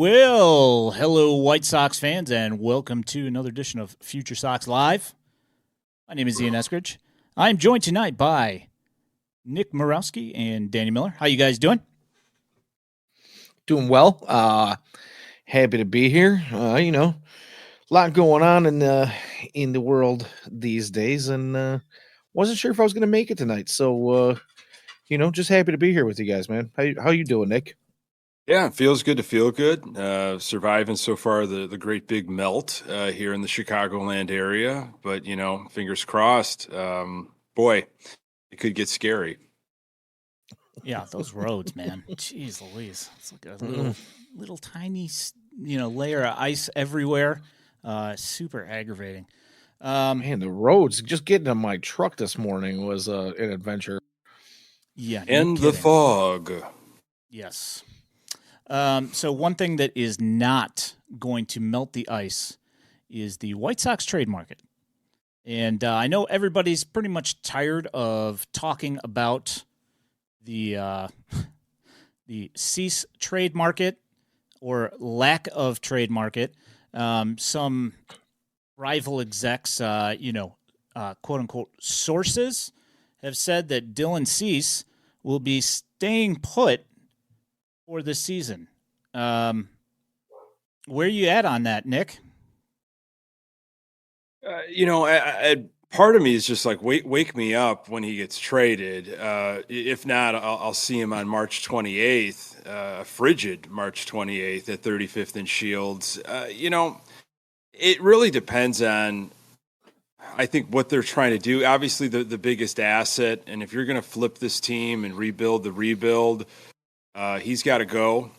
Well, hello, White Sox fans, and welcome to another edition of Future Sox Live. My name is Ian Eskridge. I'm joined tonight by Nick Murawski and Danny Miller. How you guys doing? Doing well. Happy to be here. A lot going on in the world these days, and wasn't sure if I was going to make it tonight. So, just happy to be here with you guys, man. How you doing, Nick? Yeah, it feels good to feel good. Surviving so far the great big melt here in the Chicagoland area, but fingers crossed. Boy, it could get scary. Yeah, those roads, man. Jeez Louise. It's like a little tiny, layer of ice everywhere. Super aggravating. Man, the roads, just getting on my truck this morning was an adventure. Yeah. And the fog. Yes. So one thing that is not going to melt the ice is the White Sox trade market. And I know everybody's pretty much tired of talking about the cease trade market or lack of trade market. Some rival execs, quote unquote sources have said that Dylan Cease will be staying put for this season. Where are you at on that, Nick? Part of me is just like, wake me up when he gets traded. If not, I'll see him on March 28th, frigid March 28th at 35th and Shields. It really depends on, I think, what they're trying to do. Obviously, the biggest asset, and if you're going to flip this team and rebuild the rebuild, he's got to go.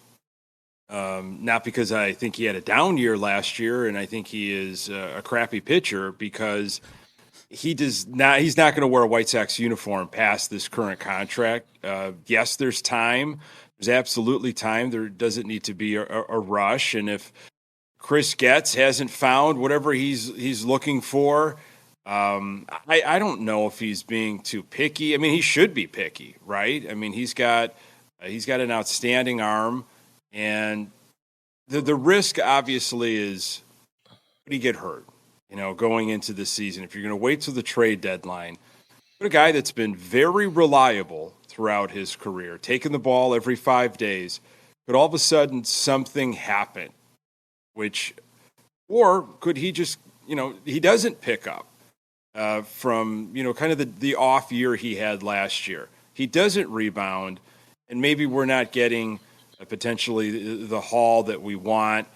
Not because I think he had a down year last year, and I think he is a crappy pitcher, because he's not going to wear a White Sox uniform past this current contract. Yes, there's time. There's absolutely time. There doesn't need to be a rush. And if Chris Getz hasn't found whatever he's looking for, I don't know if he's being too picky. I mean, he should be picky, right? I mean, he's got an outstanding arm, and the risk obviously is, could he get hurt? Going into the season, if you're going to wait till the trade deadline, put a guy that's been very reliable throughout his career, taking the ball every 5 days, could all of a sudden something happen? Or could he just, he doesn't pick up from, kind of the off year he had last year. He doesn't rebound, and maybe we're not getting potentially the haul that we want.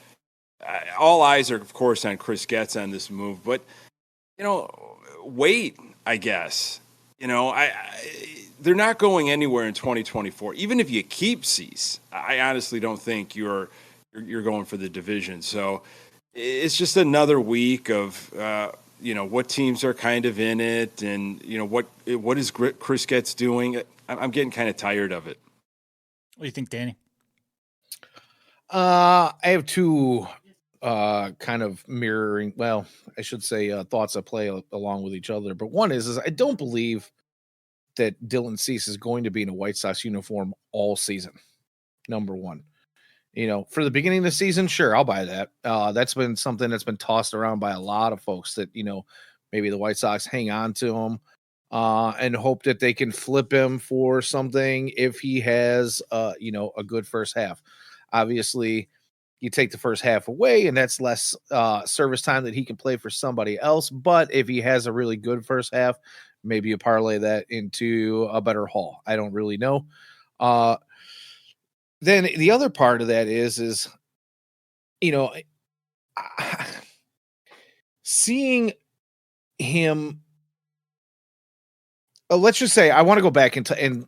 All eyes are, of course, on Chris Getz on this move, but, wait, I guess. They're not going anywhere in 2024. Even if you keep Cease, I honestly don't think you're going for the division. So it's just another week of, what teams are kind of in it, and, what is Chris Getz doing? I'm getting kind of tired of it. What do you think, Danny? I have two kind of mirroring, well, I should say thoughts that play along with each other. But one is I don't believe that Dylan Cease is going to be in a White Sox uniform all season. Number one. For the beginning of the season, sure, I'll buy that. That's been something that's been tossed around by a lot of folks, that, maybe the White Sox hang on to him and hope that they can flip him for something if he has, a good first half. Obviously, you take the first half away, and that's less service time that he can play for somebody else. But if he has a really good first half, maybe you parlay that into a better haul. I don't really know. Then the other part of that is seeing him. Let's just say I want to go back and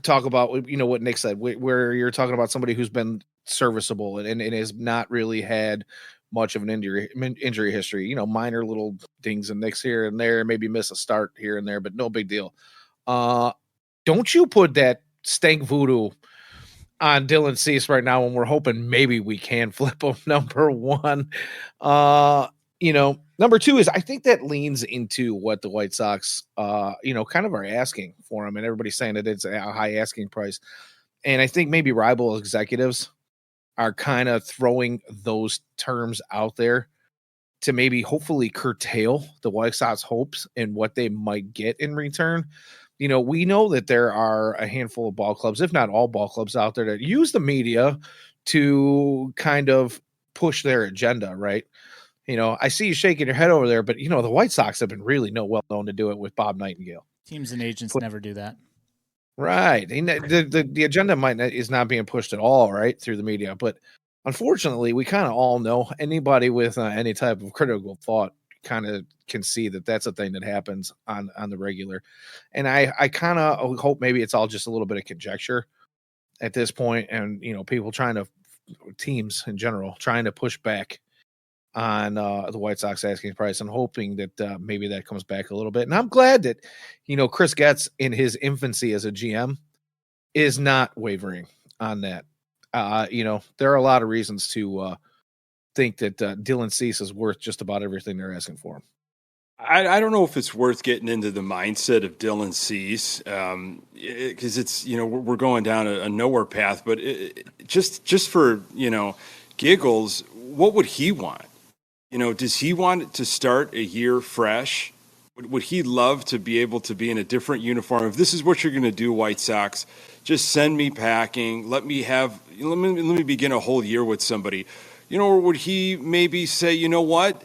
talk about, what Nick said, where you're talking about somebody who's been serviceable and has not really had much of an injury history, minor little things and nicks here and there, maybe miss a start here and there, but no big deal. Don't you put that stank voodoo on Dylan Cease right now when we're hoping maybe we can flip him, number one. Number two is I think that leans into what the White Sox, kind of are asking for him, and everybody's saying that it's a high asking price. And I think maybe rival executives are kind of throwing those terms out there to maybe hopefully curtail the White Sox hopes and what they might get in return. You know, we know that there are a handful of ball clubs, if not all ball clubs out there, that use the media to kind of push their agenda, right? You know, I see you shaking your head over there, but, you know, the White Sox have been really well known to do it with Bob Nightingale. Teams and agents never do that. Right. And the agenda is not being pushed at all, right, through the media. But unfortunately, we kind of all know anybody with any type of critical thought kind of can see that that's a thing that happens on the regular. And I kind of hope maybe it's all just a little bit of conjecture at this point, and, you know, people teams in general trying to push back on the White Sox asking price and hoping that maybe that comes back a little bit. And I'm glad that, you know, Chris Getz in his infancy as a GM is not wavering on that. You know, there are a lot of reasons to think that Dylan Cease is worth just about everything they're asking for him. I don't know if it's worth getting into the mindset of Dylan Cease, because it's, you know, we're going down a nowhere path, but just for, you know, giggles, what would he want? You know, does he want to start a year fresh? Would he love to be able to be in a different uniform? If this is what you're going to do, White Sox, just send me packing. Let me begin a whole year with somebody. You know, or would he maybe say, you know what?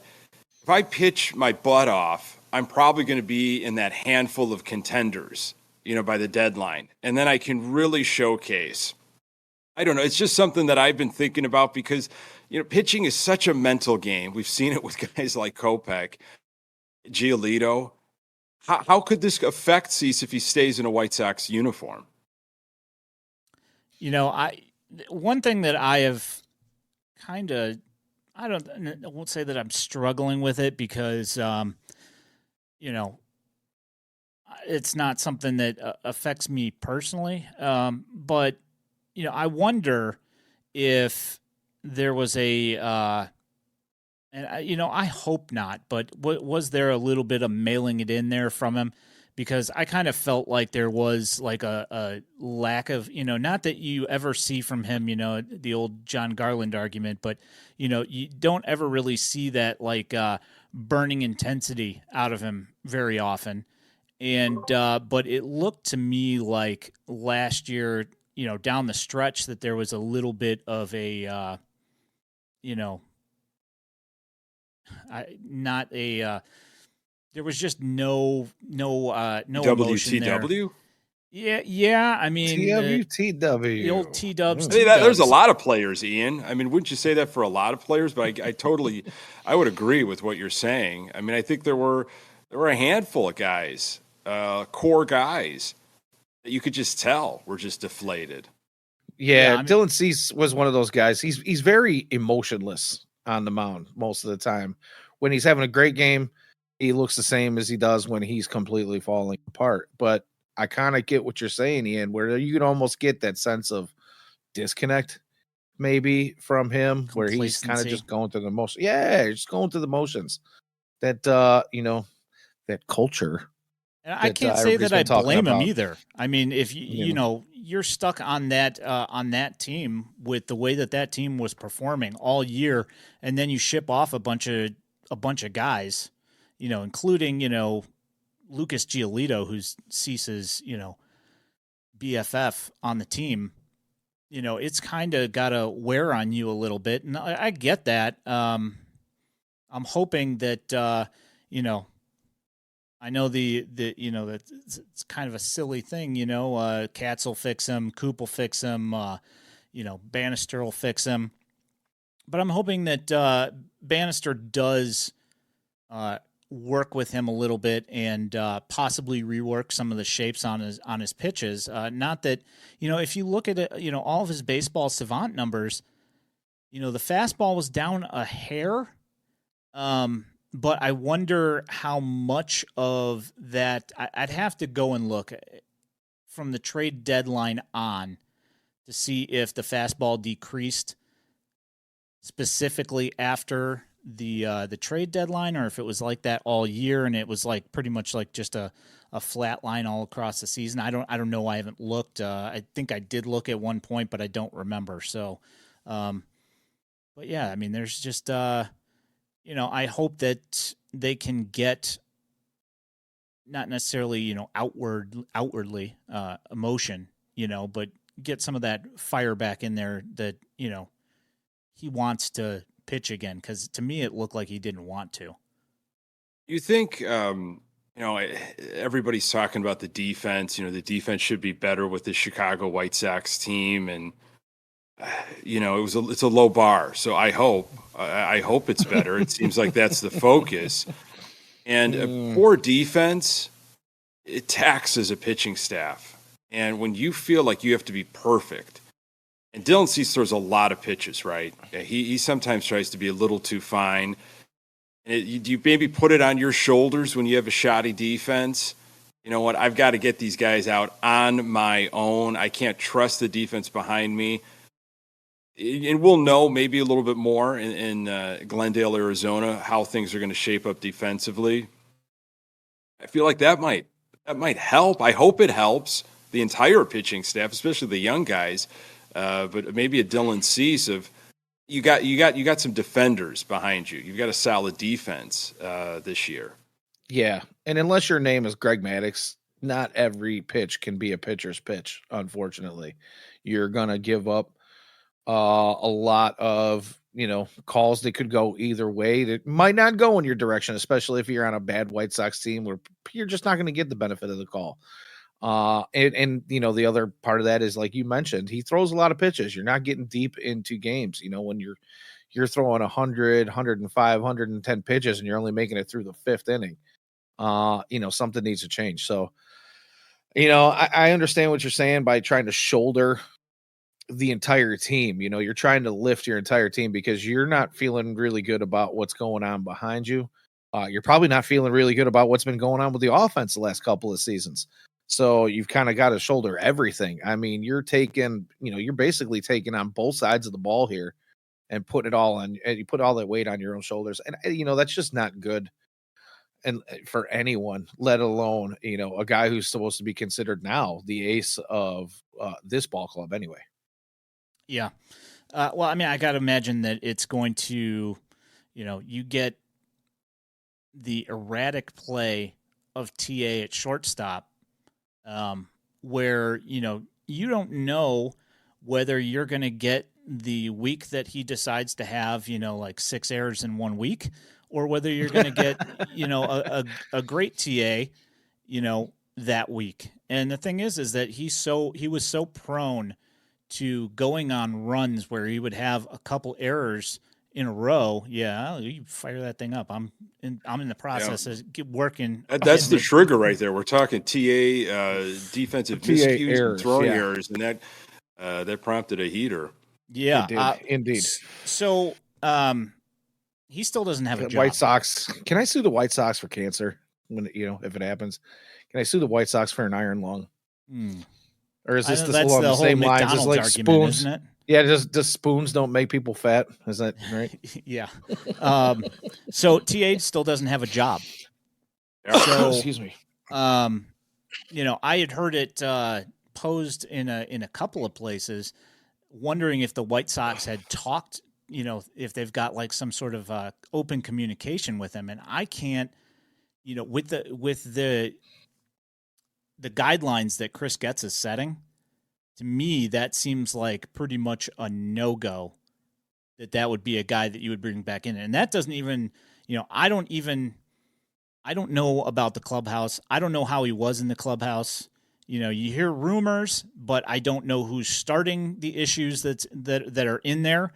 If I pitch my butt off, I'm probably going to be in that handful of contenders, you know, by the deadline. And then I can really showcase. I don't know. It's just something that I've been thinking about because, you know, pitching is such a mental game. We've seen it with guys like Kopech, Giolito. How could this affect Cease if he stays in a White Sox uniform? You know, one thing that I have kind of, I won't say that I'm struggling with it because, you know, it's not something that affects me personally. But, you know, I wonder if there was you know, I hope not, but was there a little bit of mailing it in there from him? Because I kind of felt like there was like a lack of, you know, not that you ever see from him, you know, the old John Garland argument, but, you know, you don't ever really see that like burning intensity out of him very often. And, but it looked to me like last year, you know, down the stretch that there was a little bit of a, you know, there was just no emotion there. WTW? Yeah. I mean, TWTW. The old T-dubs. There's a lot of players, Ian. I mean, wouldn't you say that for a lot of players? But I would agree with what you're saying. I mean, I think there were a handful of guys, core guys, that you could just tell were just deflated. Yeah, I mean, Dylan Cease was one of those guys. He's very emotionless on the mound most of the time. When he's having a great game, he looks the same as he does when he's completely falling apart. But I kind of get what you're saying, Ian, where you can almost get that sense of disconnect maybe from him, where he's kind of just going through the motions. Yeah, just going through the motions. That, you know, that culture. And I can't say that I blame him either. I mean, if you know, you're stuck on that team with the way that team was performing all year, and then you ship off a bunch of guys, you know, including, you know, Lucas Giolito, who's Cease's, you know, BFF on the team. You know, it's kind of got to wear on you a little bit, and I get that. I'm hoping that you know. I know the you know that it's kind of a silly thing, you know. Katz will fix him, Coop will fix him, you know, Bannister will fix him. But I'm hoping that Bannister does work with him a little bit and possibly rework some of the shapes on his pitches. Not that, you know, if you look at it, you know, all of his baseball savant numbers, you know, the fastball was down a hair. But I wonder how much of that I'd have to go and look from the trade deadline on to see if the fastball decreased specifically after the trade deadline, or if it was like that all year and it was like pretty much like just a flat line all across the season. I don't know. I haven't looked. I think I did look at one point, but I don't remember. So But yeah, I mean, there's just I hope that they can get not necessarily outwardly emotion, but get some of that fire back in there that he wants to pitch again, because to me it looked like he didn't want to. You think, everybody's talking about the defense. The defense should be better with the Chicago White Sox team, and it's a low bar. So I hope it's better. It seems like that's the focus. And a poor defense, it taxes a pitching staff. And when you feel like you have to be perfect, and Dylan Cease throws a lot of pitches, right? He sometimes tries to be a little too fine. And you maybe put it on your shoulders when you have a shoddy defense. You know what? I've got to get these guys out on my own. I can't trust the defense behind me. And we'll know maybe a little bit more in Glendale, Arizona, how things are going to shape up defensively. I feel like that might help. I hope it helps the entire pitching staff, especially the young guys. But maybe a Dylan Cease of you got some defenders behind you. You've got a solid defense this year. Yeah, and unless your name is Greg Maddux, not every pitch can be a pitcher's pitch. Unfortunately, you're gonna give up a lot of calls that could go either way that might not go in your direction, especially if you're on a bad White Sox team where you're just not going to get the benefit of the call. And the other part of that is, like you mentioned, he throws a lot of pitches. You're not getting deep into games. When you're throwing 100, 105, 110 pitches and you're only making it through the fifth inning, something needs to change. So, I understand what you're saying by trying to shoulder the entire team. You're trying to lift your entire team because you're not feeling really good about what's going on behind you. You're probably not feeling really good about what's been going on with the offense the last couple of seasons. So you've kind of got to shoulder everything. I mean, you're basically taking on both sides of the ball here and putting it all on, and you put all that weight on your own shoulders. And, that's just not good. And for anyone, let alone, a guy who's supposed to be considered now the ace of this ball club anyway. Yeah. Well, I mean, I got to imagine that it's going to, you get the erratic play of TA at shortstop, where, you don't know whether you're going to get the week that he decides to have, like 6 errors in 1 week, or whether you're going to get, a great TA, that week. And the thing is that he was so prone to going on runs where he would have a couple errors in a row. Yeah, you fire that thing up. I'm in the process of working. That's the trigger right there. We're talking TA defensive miscues errors, and throwing errors, and that prompted a heater. Yeah, indeed. So he still doesn't have a job. White Sox. Can I sue the White Sox for cancer when if it happens? Can I sue the White Sox for an iron lung? Or is this along the same lines as like spoons? Isn't it? Yeah, just spoons don't make people fat. Is that right? Yeah. So TA still doesn't have a job. So, excuse me. I had heard it posed in a couple of places, wondering if the White Sox had talked, if they've got like some sort of open communication with him. And I can't, with the guidelines that Chris Getz is setting, to me, that seems like pretty much a no-go, that would be a guy that you would bring back in. And that doesn't even, I don't know about the clubhouse. I don't know how he was in the clubhouse. You hear rumors, but I don't know who's starting the issues that are in there.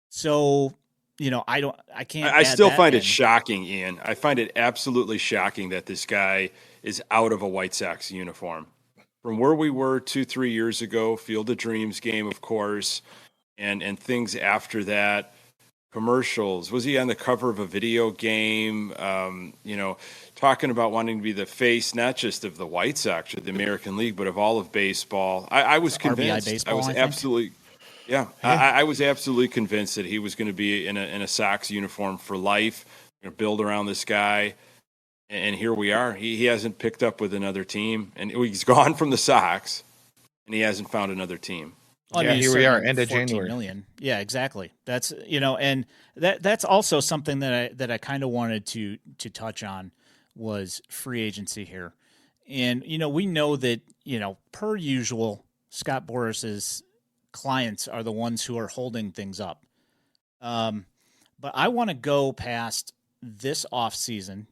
So, I can't. I still find it shocking, Ian. I find it absolutely shocking that this guy is out of a White Sox uniform. From where we were 2-3 years ago, Field of Dreams game, of course, and things after that, commercials. Was he on the cover of a video game? Talking about wanting to be the face, not just of the White Sox or the American League, but of all of baseball. I was convinced. Baseball, I was absolutely. Yeah, I was absolutely convinced that he was going to be in a Sox uniform for life, build around this guy. And here we are. He hasn't picked up with another team, and he's gone from the Sox, and he hasn't found another team. Well, I Yeah, mean, here we are, starting at end of 14 January. million. Yeah, exactly. That's and that's also something that I kind of wanted to touch on was free agency here. And we know that, per usual, Scott Boras's clients are the ones who are holding things up. But I want to go past this offseason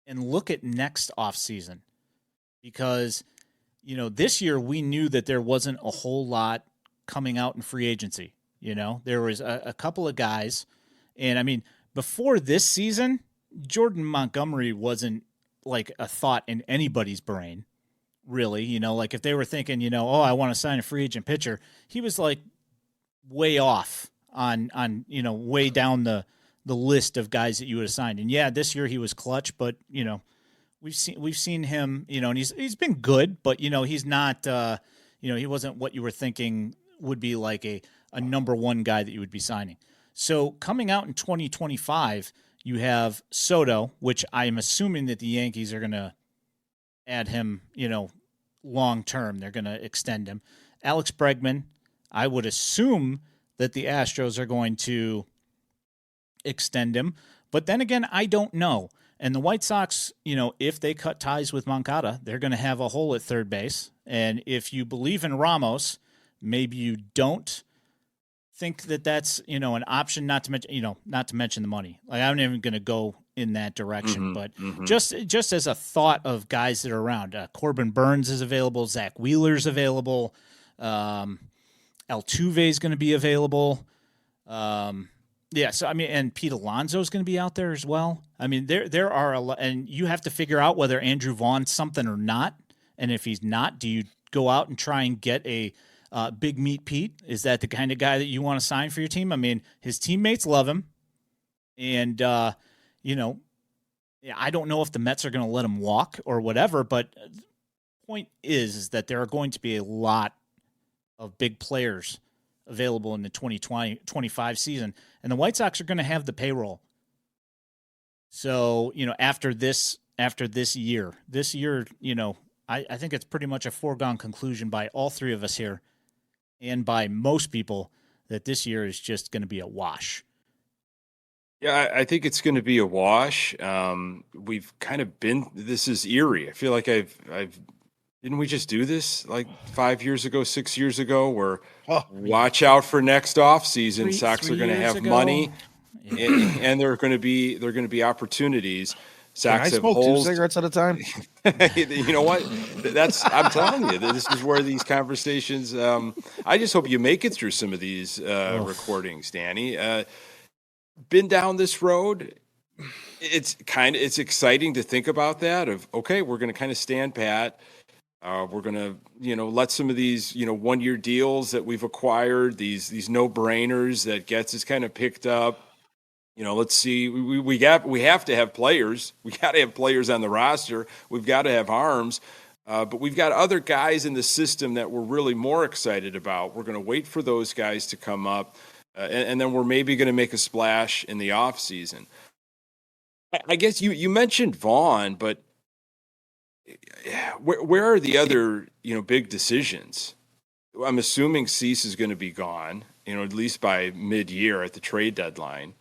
and look at next offseason because this year we knew that there wasn't a whole lot coming out in free agency. There was a couple of guys. And I mean, before this season, Jordan Montgomery wasn't like a thought in anybody's brain, really. Like if they were thinking, oh, I want to sign a free agent pitcher, he was like way off on way down the list of guys that you would have signed. And yeah, this year he was clutch, but we've seen him, and he's been good, but he's not he wasn't what you were thinking would be like a number one guy that you would be signing. So coming out in 2025, you have Soto, which I'm assuming that the Yankees are going to add him, long term. They're going to extend him. Alex Bregman, I would assume that the Astros are going to extend him. But then again, I don't know. And the White Sox, if they cut ties with Moncada, they're going to have a hole at third base. And if you believe in Ramos, maybe you don't think that that's, an option, not to mention the money. Like I'm not even going to go in that direction, but just as a thought of guys that are around, Corbin Burns is available. Zach Wheeler's available. Altuve is going to be available. Yeah, so I mean, and Pete Alonso is going to be out there as well. I mean, there are a lot, and you have to figure out whether Andrew Vaughn's something or not. And if he's not, do you go out and try and get a Big Meat Pete? Is that the kind of guy that you want to sign for your team? I mean, his teammates love him, and I don't know if the Mets are going to let him walk or whatever. But the point is that there are going to be a lot of big players available in the 2020-25 season, and the White Sox are going to have the payroll. So, after this year, I think it's pretty much a foregone conclusion by all three of us here and by most people that this year is just going to be a wash. Yeah, I think it's going to be a wash. We've kind of this is eerie. I feel like didn't we just do this like 5 years ago, 6 years ago, where watch out for next offseason. Sox are going to have money and there are going to be opportunities. Sox have holes. 2 cigarettes at a time. You know what? I'm telling you, this is where these conversations. I just hope you make it through some of these recordings, Danny. Been down this road. It's exciting to think about that. Okay, we're going to kind of stand pat. We're going to, let some of these, 1-year deals that we've acquired, these no-brainers that gets us kind of picked up. Let's see. We have to have players. We got to have players on the roster. We've got to have arms. But we've got other guys in the system that we're really more excited about. We're going to wait for those guys to come up, and then we're maybe going to make a splash in the offseason. I guess you mentioned Vaughn, but where are the other, big decisions? I'm assuming Cease is going to be gone, at least by mid-year at the trade deadline.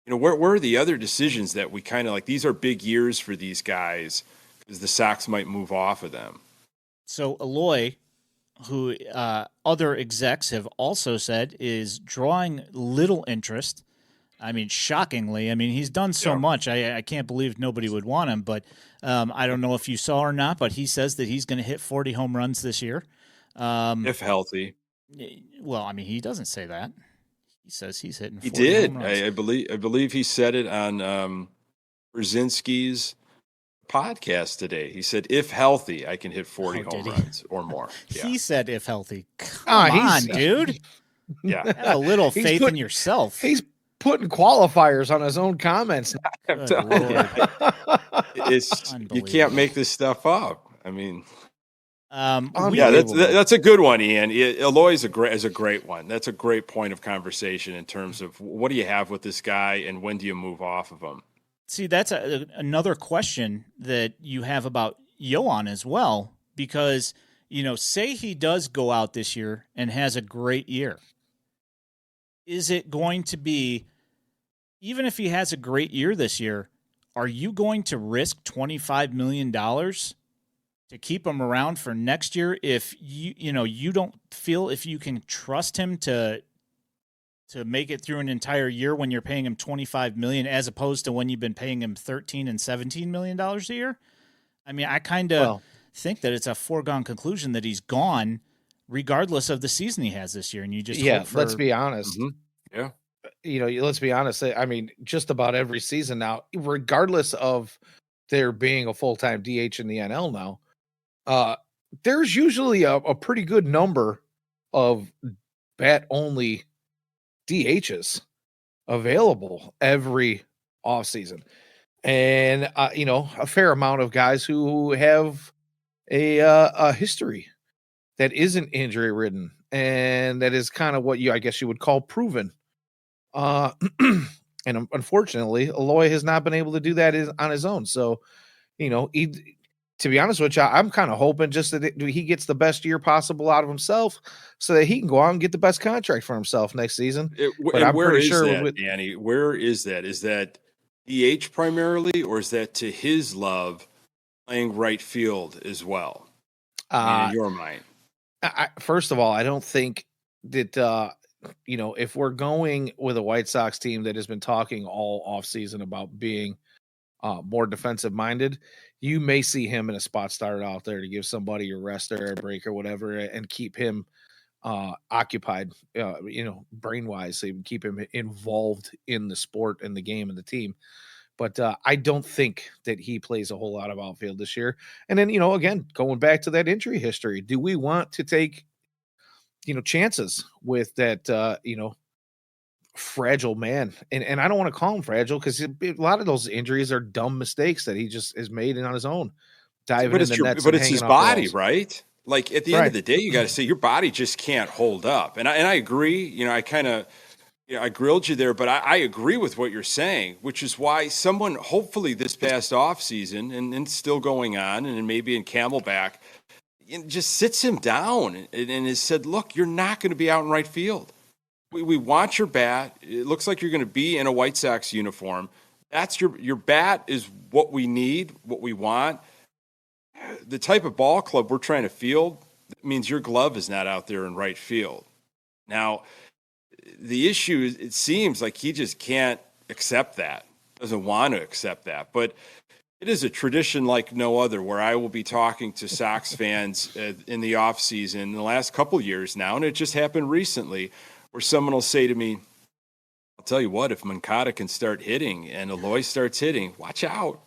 Where are the other decisions that we kind of like? These are big years for these guys because the Sox might move off of them. So Eloy, who other execs have also said is drawing little interest. I mean, shockingly. I mean, he's done so much. I can't believe nobody would want him. But I don't know if you saw or not, but he says that he's going to hit 40 home runs this year. If healthy. Well, I mean, he doesn't say that. He says he's hitting 40 He did. home runs. I believe he said it on Brzezinski's podcast today. He said, if healthy, I can hit 40 home runs or more. Yeah. He said if healthy. Come on, dude. Yeah. Have a little faith in yourself. He's putting qualifiers on his own comments. I'm telling you, you can't make this stuff up. I mean, that's a good one, Ian. Eloy is a great one. That's a great point of conversation in terms of what do you have with this guy and when do you move off of him? See, that's another question that you have about Yohan as well, because say he does go out this year and has a great year. Is it going to be, even if he has a great year this year, are you going to risk $25 million to keep him around for next year if you don't feel if you can trust him to make it through an entire year when you're paying him $25 million as opposed to when you've been paying him $13 and $17 million a year? I mean, I kind of think that it's a foregone conclusion that he's gone regardless of the season he has this year. And you just hope for, let's be honest. Yeah. Let's be honest. I mean, just about every season now, regardless of there being a full-time DH in the NL now, there's usually a pretty good number of bat-only DHs available every offseason. And, a fair amount of guys who have a history that isn't injury ridden and that is kind of what I guess you would call proven. And unfortunately, Eloy has not been able to do that on his own. So, to be honest with you, I'm kind of hoping just that he gets the best year possible out of himself so that he can go out and get the best contract for himself next season. But I'm pretty sure Danny, where is that? Is that DH primarily, or is that to his love playing right field as well? In your mind? First of all, I don't think that, if we're going with a White Sox team that has been talking all offseason about being more defensive minded, you may see him in a spot starter out there to give somebody a rest or a break or whatever and keep him occupied, brain wise, so you can keep him involved in the sport and the game and the team. But I don't think that he plays a whole lot of outfield this year. And then, again, going back to that injury history, do we want to take, chances with that, fragile man? And I don't want to call him fragile because a lot of those injuries are dumb mistakes that he just has made on his own. Diving in the nets, but it's his body, walls. Right? Like at the end of the day, you got to say your body just can't hold up. And I agree. I grilled you there, but I agree with what you're saying, which is why someone hopefully this past off season and still going on, and maybe in Camelback, just sits him down and has said, "Look, you're not going to be out in right field. We want your bat. It looks like you're going to be in a White Sox uniform. That's your bat is what we need, what we want. The type of ball club we're trying to field means your glove is not out there in right field." Now, the issue is, it seems like he just can't accept that, doesn't want to accept that. But it is a tradition like no other, where I will be talking to Sox fans in the off season in the last couple years now, and it just happened recently, where someone will say to me, "I'll tell you what, if Moncada can start hitting and Eloy starts hitting, watch out.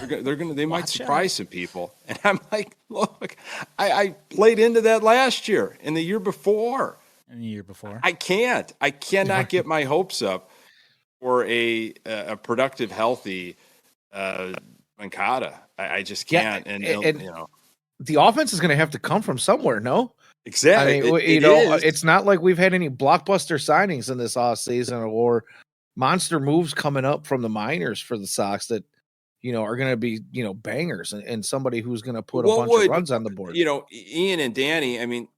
They might surprise some people." And I'm like, look, I played into that last year and the year before. And the year before. I cannot get my hopes up for a productive, healthy Moncada. I just can't. And the offense is going to have to come from somewhere. No, exactly. I mean, it's not like we've had any blockbuster signings in this offseason or monster moves coming up from the minors for the Sox that, are going to be, bangers and somebody who's going to put a bunch of runs on the board. Ian and Danny, I mean,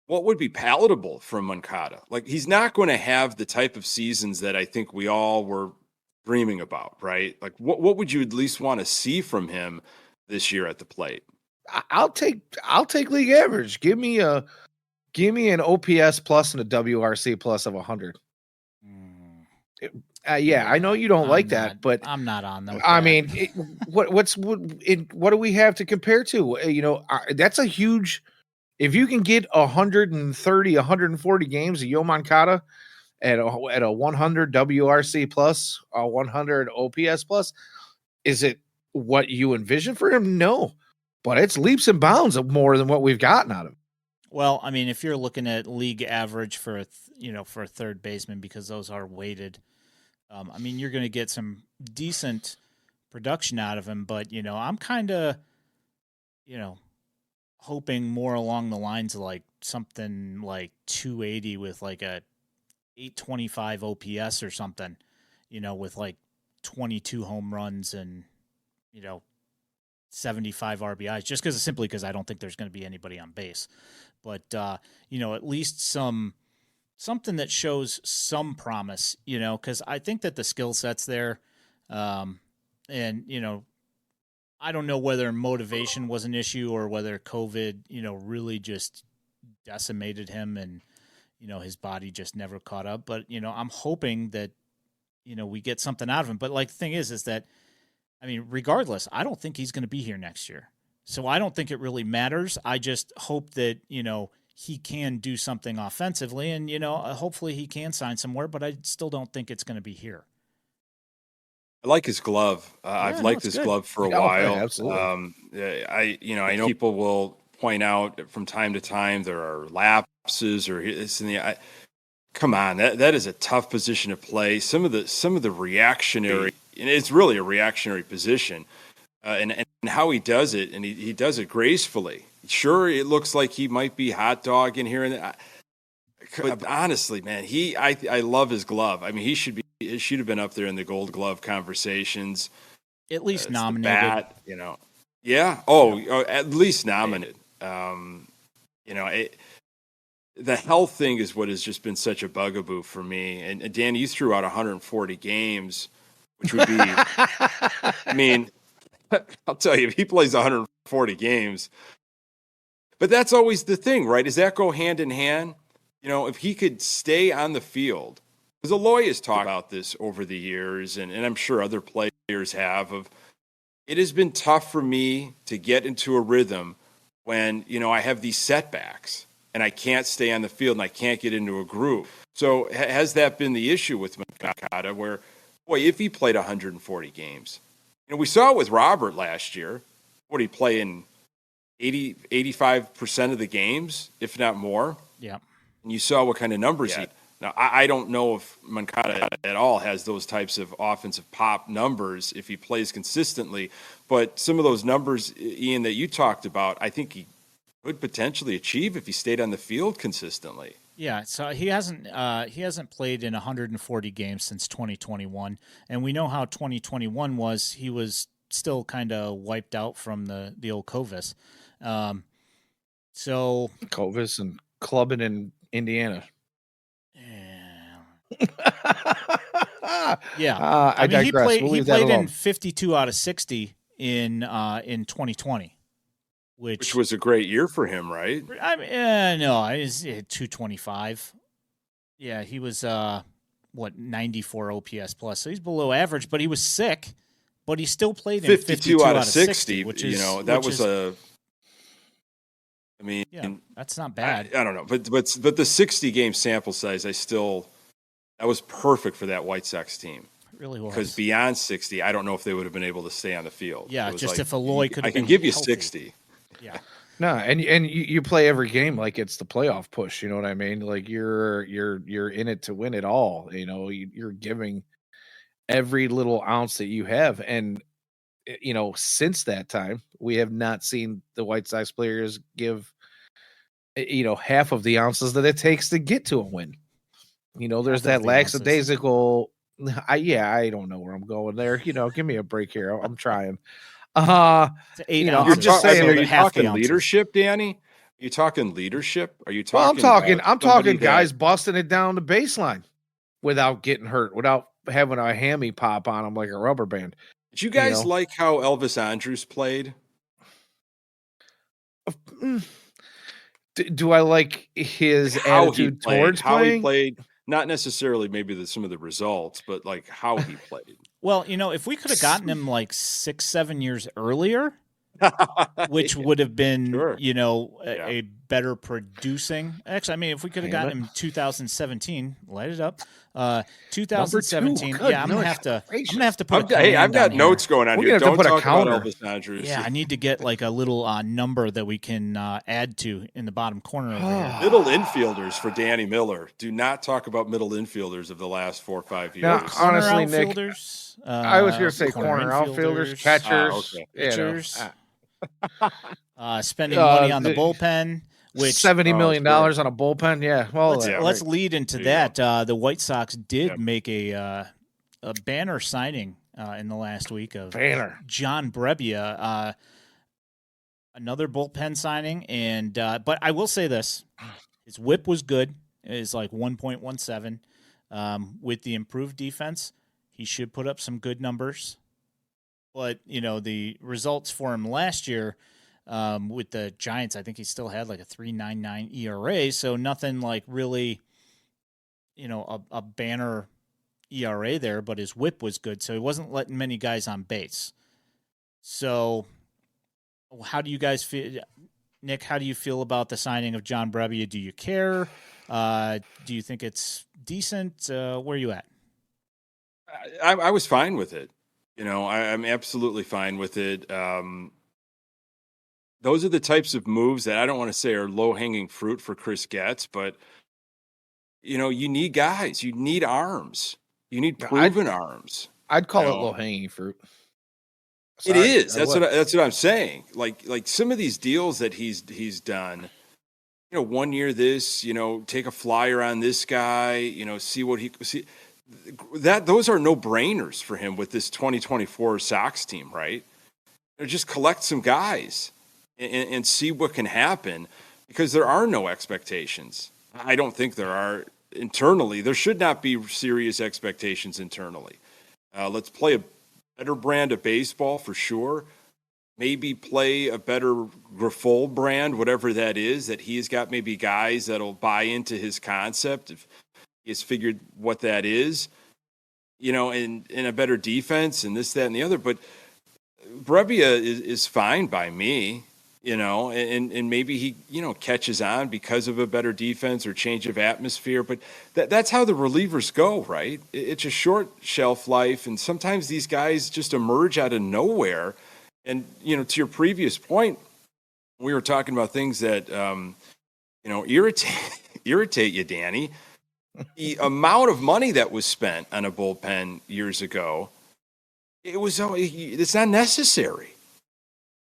what would be palatable from Moncada? Like, he's not going to have the type of seasons that I think we all were dreaming about, right? Like, what would you at least want to see from him this year at the plate? I'll take league average. Give me an OPS plus and a WRC plus of 100. I know you don't like that, but I'm not on them. I mean, what do we have to compare to? That's a huge. If you can get 130, 140 games of Yo Moncada at a 100 WRC plus, a 100 OPS plus, is it what you envision for him? No, but it's leaps and bounds of more than what we've gotten out of him. Well, I mean, if you're looking at league average for a third baseman, because those are weighted, I mean, you're going to get some decent production out of him. But I'm kind of, hoping more along the lines of like something like 280 with like a 825 OPS or something, with like 22 home runs and, 75 RBIs, just simply because I don't think there's going to be anybody on base. But at least something that shows some promise, because I think that the skill set's there, and I don't know whether motivation was an issue or whether COVID, really just decimated him and his body just never caught up. But I'm hoping that we get something out of him. But the thing is that, I mean, regardless, I don't think he's going to be here next year. So I don't think it really matters. I just hope that, he can do something offensively and, hopefully he can sign somewhere, but I still don't think it's going to be here. I like his glove. I've liked his glove for a while. Absolutely. I know people will point out from time to time there are lapses or this and the. Come on, that is a tough position to play. Some of the reactionary, and it's really a reactionary position, and how he does it, and he does it gracefully. Sure, it looks like he might be hot dog in here and there. But honestly, man, I love his glove. I mean, it should have been up there in the Gold Glove conversations. At least nominated. Yeah. Oh, at least nominated. The health thing is what has just been such a bugaboo for me. And Dan, you threw out 140 games, which would be, I mean, I'll tell you, if he plays 140 games, but that's always the thing, right? Does that go hand in hand? If he could stay on the field, because Aloy has talked about this over the years, and I'm sure other players have, it has been tough for me to get into a rhythm when, I have these setbacks and I can't stay on the field and I can't get into a groove. So has that been the issue with Moncada where, boy, if he played 140 games, we saw it with Robert last year. What did he play in 85% of the games, if not more? Yeah. And you saw what kind of numbers he. Now, I don't know if Moncada at all has those types of offensive pop numbers if he plays consistently, but some of those numbers, Ian, that you talked about, I think he could potentially achieve if he stayed on the field consistently. Yeah, so he hasn't played in 140 games since 2021, and we know how 2021 was. He was still kind of wiped out from the old Covis. So Covis and clubbing in Indiana. Yeah. I digress. He played, we'll he leave that played alone. in 52 out of 60 in 2020, which was a great year for him, right? I mean, no, it was 225. Yeah, he was 94 OPS plus, so he's below average, but he was sick. But he still played in 52 out of 60, which is I mean, yeah, that's not bad. I don't know, but the 60 game sample size, that was perfect for that White Sox team. It really was. Because beyond 60, I don't know if they would have been able to stay on the field. Yeah, just if Aloy could. I can give you 60. Yeah. No, and you play every game like it's the playoff push. You know what I mean? Like you're in it to win it all. You're giving every little ounce that you have, and since that time, we have not seen the White Sox players give half of the ounces that it takes to get to a win. There's that lackadaisical. I don't know where I'm going there. Give me a break here. I'm trying. You're just saying. Are you talking leadership, Danny? Are you talking leadership? Are you talking? Well, I'm talking guys busting it down the baseline without getting hurt, without having a hammy pop on them like a rubber band. Did you guys like how Elvis Andrus played? Do I like his attitude towards how playing? He played? Not necessarily maybe some of the results, but like how he played. Well, if we could have gotten him like 6-7 years earlier, which would have been, a better producing. Actually, I mean, if we could have gotten him 2017, light it up. 2017. Yeah, I'm gonna have to put. Hey, I've got notes going on here. Don't talk about Elvis Andrus. Yeah, I need to get like a little number that we can add to in the bottom corner over here. Middle infielders for Danny Miller. Do not talk about middle infielders of the last 4 or 5 years. Now, honestly, Nick, I was going to say corner outfielders, catchers, pitchers. Spending money on the bullpen. Which $70 million on a bullpen, yeah. Well, let's lead into that. The White Sox did make a banner signing in the last week of John Brebbia. another bullpen signing, and but I will say this: his WHIP was good. It's like 1.17. With the improved defense, he should put up some good numbers. But the results for him last year with the Giants, I think he still had like a 3.99 ERA, so nothing like really, a banner ERA there. But his WHIP was good, so he wasn't letting many guys on base. So, how do you guys feel, Nick? How do you feel about the signing of John Brebbia? Do you care? Do you think it's decent? Where are you at? I was fine with it. I'm absolutely fine with it. Those are the types of moves that I don't want to say are low-hanging fruit for Chris Getz, but you need guys, you need arms, you need proven arms. I'd call it low-hanging fruit. Sorry, it is. That's what I'm saying. Like some of these deals that he's done. 1 year this, take a flyer on this guy, see what he see. Those are no brainers for him with this 2024 Sox team, right? Just collect some guys and see what can happen, because there are no expectations. I don't think there are internally. There should not be serious expectations internally. Let's play a better brand of baseball for sure. Maybe play a better Grifol brand, whatever that is, that he's got maybe guys that'll buy into his concept if he has figured what that is, and a better defense and this, that, and the other. But Brebbia is fine by me, and maybe he, catches on because of a better defense or change of atmosphere. But that's how the relievers go, right? It's a short shelf life, and sometimes these guys just emerge out of nowhere. And, to your previous point, we were talking about things that, irritate you, Danny. The amount of money that was spent on a bullpen years ago, it's not necessary.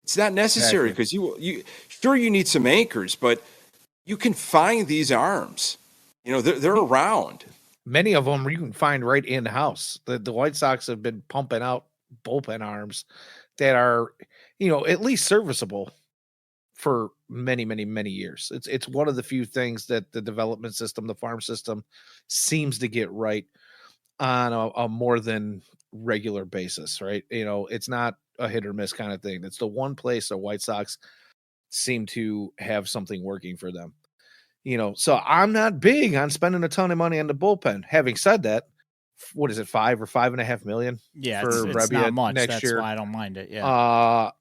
It's not necessary because you need some anchors, but you can find these arms. They're around. Many of them you can find right in the house. The White Sox have been pumping out bullpen arms that are, at least serviceable for many, many, many years. It's one of the few things that the development system, the farm system, seems to get right on a more than regular basis, right? It's not a hit or miss kind of thing. It's the one place the White Sox seem to have something working for them. So I'm not big on spending a ton of money on the bullpen. Having said that, what is it, $5 or $5.5 million? Yeah, for it's not much. Next That's year. why I don't mind it. Yeah. On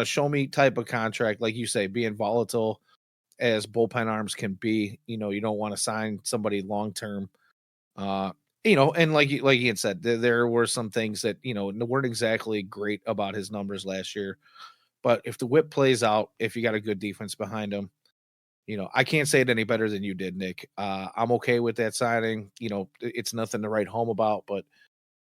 a show me type of contract, like you say, being volatile as bullpen arms can be, you don't want to sign somebody long term. And like you had said, there were some things that weren't exactly great about his numbers last year. But if the whip plays out, if you got a good defense behind him, I can't say it any better than you did, Nick. I'm okay with that signing. It's nothing to write home about, but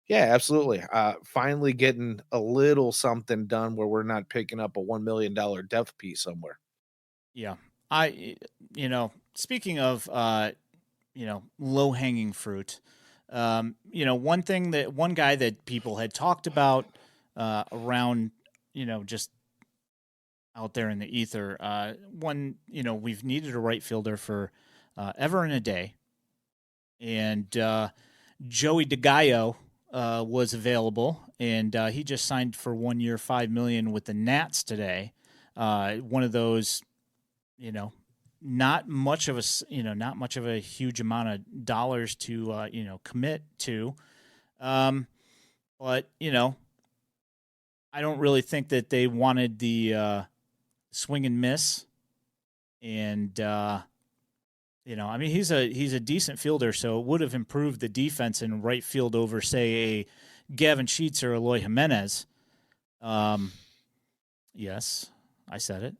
yeah, absolutely. Finally getting a little something done where we're not picking up a $1 million depth piece somewhere. Yeah. Speaking of, low hanging fruit, one guy that people had talked about around, just out there in the ether. We've needed a right fielder for ever and a day. And Joey DeGaio was available, and he just signed for 1 year, $5 million with the Nats today. One of those, not much of a huge amount of dollars to commit to. But I don't really think that they wanted the swing and miss, and he's a decent fielder, so it would have improved the defense in right field over, say, a Gavin Sheets or Eloy Jimenez. Yes, I said it.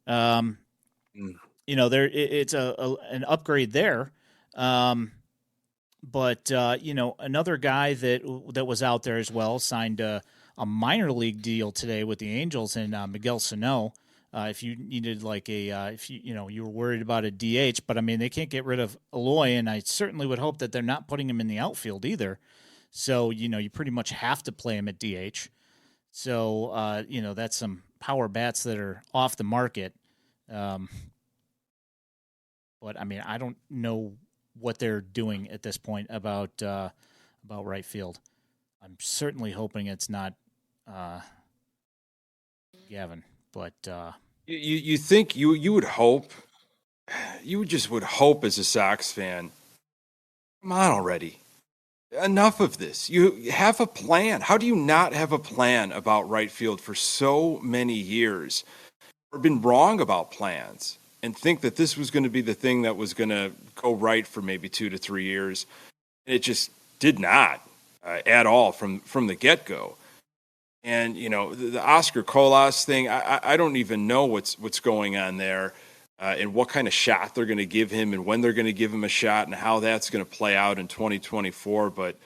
It's an upgrade there. But another guy that was out there as well signed a minor league deal today with the Angels, and Miguel Sano. If you needed you were worried about a DH, but they can't get rid of Eloy, and I certainly would hope that they're not putting him in the outfield either. So you pretty much have to play him at DH. So that's some power bats that are off the market. But I mean, I don't know what they're doing at this point about right field. I'm certainly hoping it's not Gavin, but you think you would hope, you just would hope as a Sox fan. Come on already. Enough of this. You have a plan. How do you not have a plan about right field for so many years? Or been wrong about plans and think that this was going to be the thing that was going to go right for maybe 2 to 3 years. And it just did not at all from the get-go. And, you know, the Oscar Colas thing, I don't even know what's going on there. And what kind of shot they're going to give him and when they're going to give him a shot and how that's going to play out in 2024. But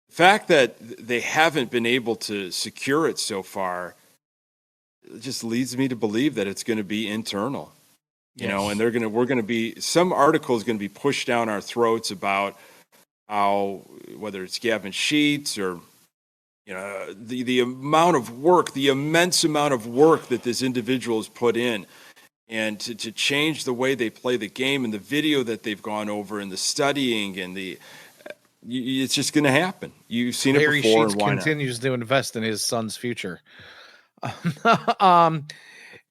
the fact that they haven't been able to secure it so far just leads me to believe that it's going to be internal, you know, and we're going to be, some article is going to be pushed down our throats about how, whether it's Gavin Sheets or, you know, the amount of work, the immense amount of work that this individual has put in. And to change the way they play the game and the video that they've gone over and the studying and it's just going to happen. You've seen Larry it before. Sheets and why continues to invest in his son's future.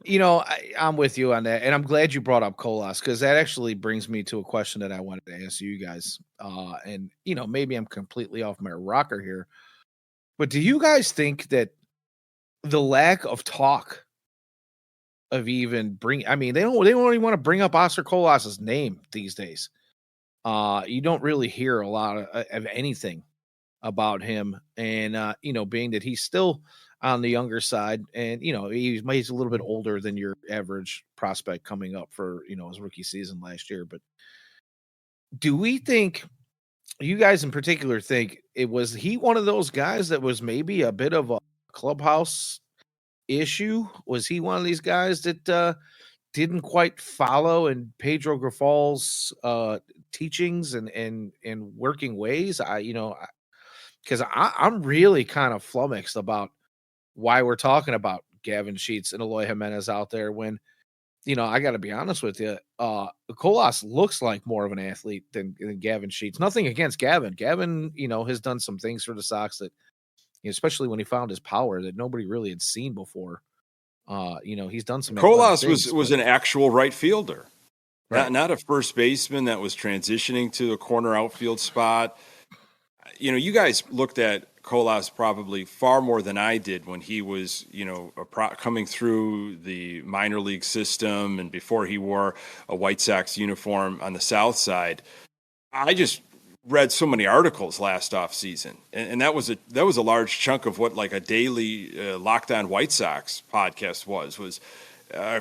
You know, I'm with you on that, and I'm glad you brought up Colas because that actually brings me to a question that I wanted to ask you guys. And you know, maybe I'm completely off my rocker here, but do you guys think that the lack of talk of even they don't even want to bring up Oscar Colas's name these days. You don't really hear a lot of anything about him, and you know, being that he's still on the younger side, and you know, he's a little bit older than your average prospect coming up for, you know, his rookie season last year. But do we think, you guys in particular, think he one of those guys that was maybe a bit of a clubhouse issue? Was he one of these guys that didn't quite follow in Pedro Grifal's teachings and working ways? Because I'm really kind of flummoxed about why we're talking about Gavin Sheets and Eloy Jimenez out there when, you know, I got to be honest with you, Colas looks like more of an athlete than Gavin Sheets. Nothing against Gavin. Gavin, you know, has done some things for the Sox that, especially when he found his power, that nobody really had seen before. You know, he's done some. Colas was an actual right fielder, right? Not a first baseman that was transitioning to a corner outfield spot. You know, you guys looked at Colas probably far more than I did when he was, you know, coming through the minor league system and before he wore a White Sox uniform on the South Side. I just read so many articles last off season, and that was a large chunk of what like a daily Locked On White Sox podcast was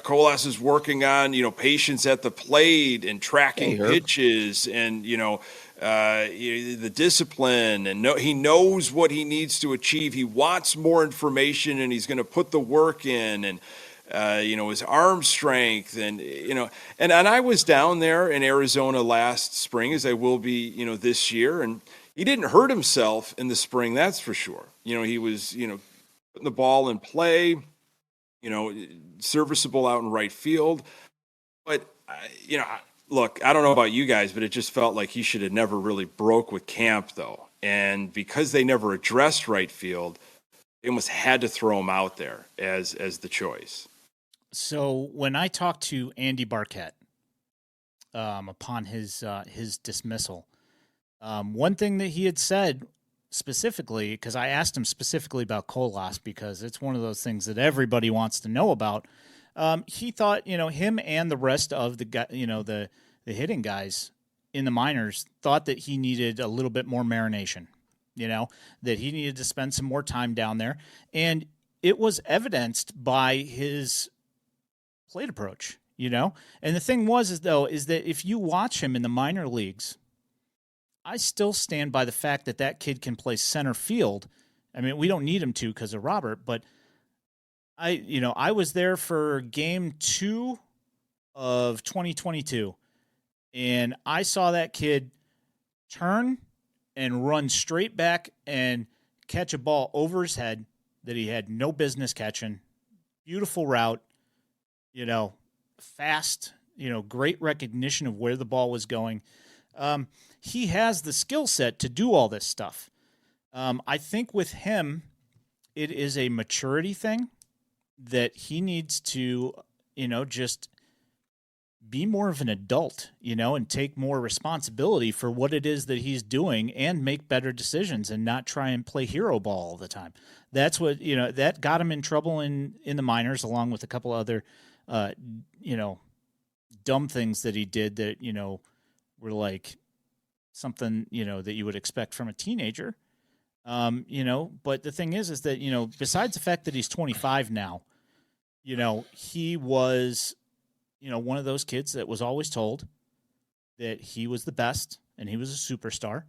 Colas is working on, you know, patience at the plate and tracking pitches and, you know, the discipline, and he knows what he needs to achieve. He wants more information and he's going to put the work in, and you know, his arm strength, and you know, and I was down there in Arizona last spring, as I will be, you know, this year, and he didn't hurt himself in the spring, that's for sure. You know, he was, you know, putting the ball in play, you know, serviceable out in right field, but you know, look, I don't know about you guys, but it just felt like he should have never really broke with camp, though, and because they never addressed right field, they almost had to throw him out there as the choice. So when I talked to Andy Barquette upon his dismissal, one thing that he had said specifically, because I asked him specifically about Colas because it's one of those things that everybody wants to know about. He thought, you know, him and the rest of the you know, the hitting guys in the minors thought that he needed a little bit more marination. You know, that he needed to spend some more time down there, and it was evidenced by his plate approach, you know? And the thing is that if you watch him in the minor leagues, I still stand by the fact that kid can play center field. I mean, we don't need him to because of Robert, but I was there for game 2 of 2022, and I saw that kid turn and run straight back and catch a ball over his head that he had no business catching, beautiful route, fast, great recognition of where the ball was going. He has the skill set to do all this stuff. I think with him, it is a maturity thing that he needs to, just be more of an adult, and take more responsibility for what it is that he's doing and make better decisions and not try and play hero ball all the time. That's what, that got him in trouble in the minors, along with a couple other, dumb things that he did that, were like something, that you would expect from a teenager. But the thing is that, besides the fact that he's 25 now, he was, one of those kids that was always told that he was the best and he was a superstar.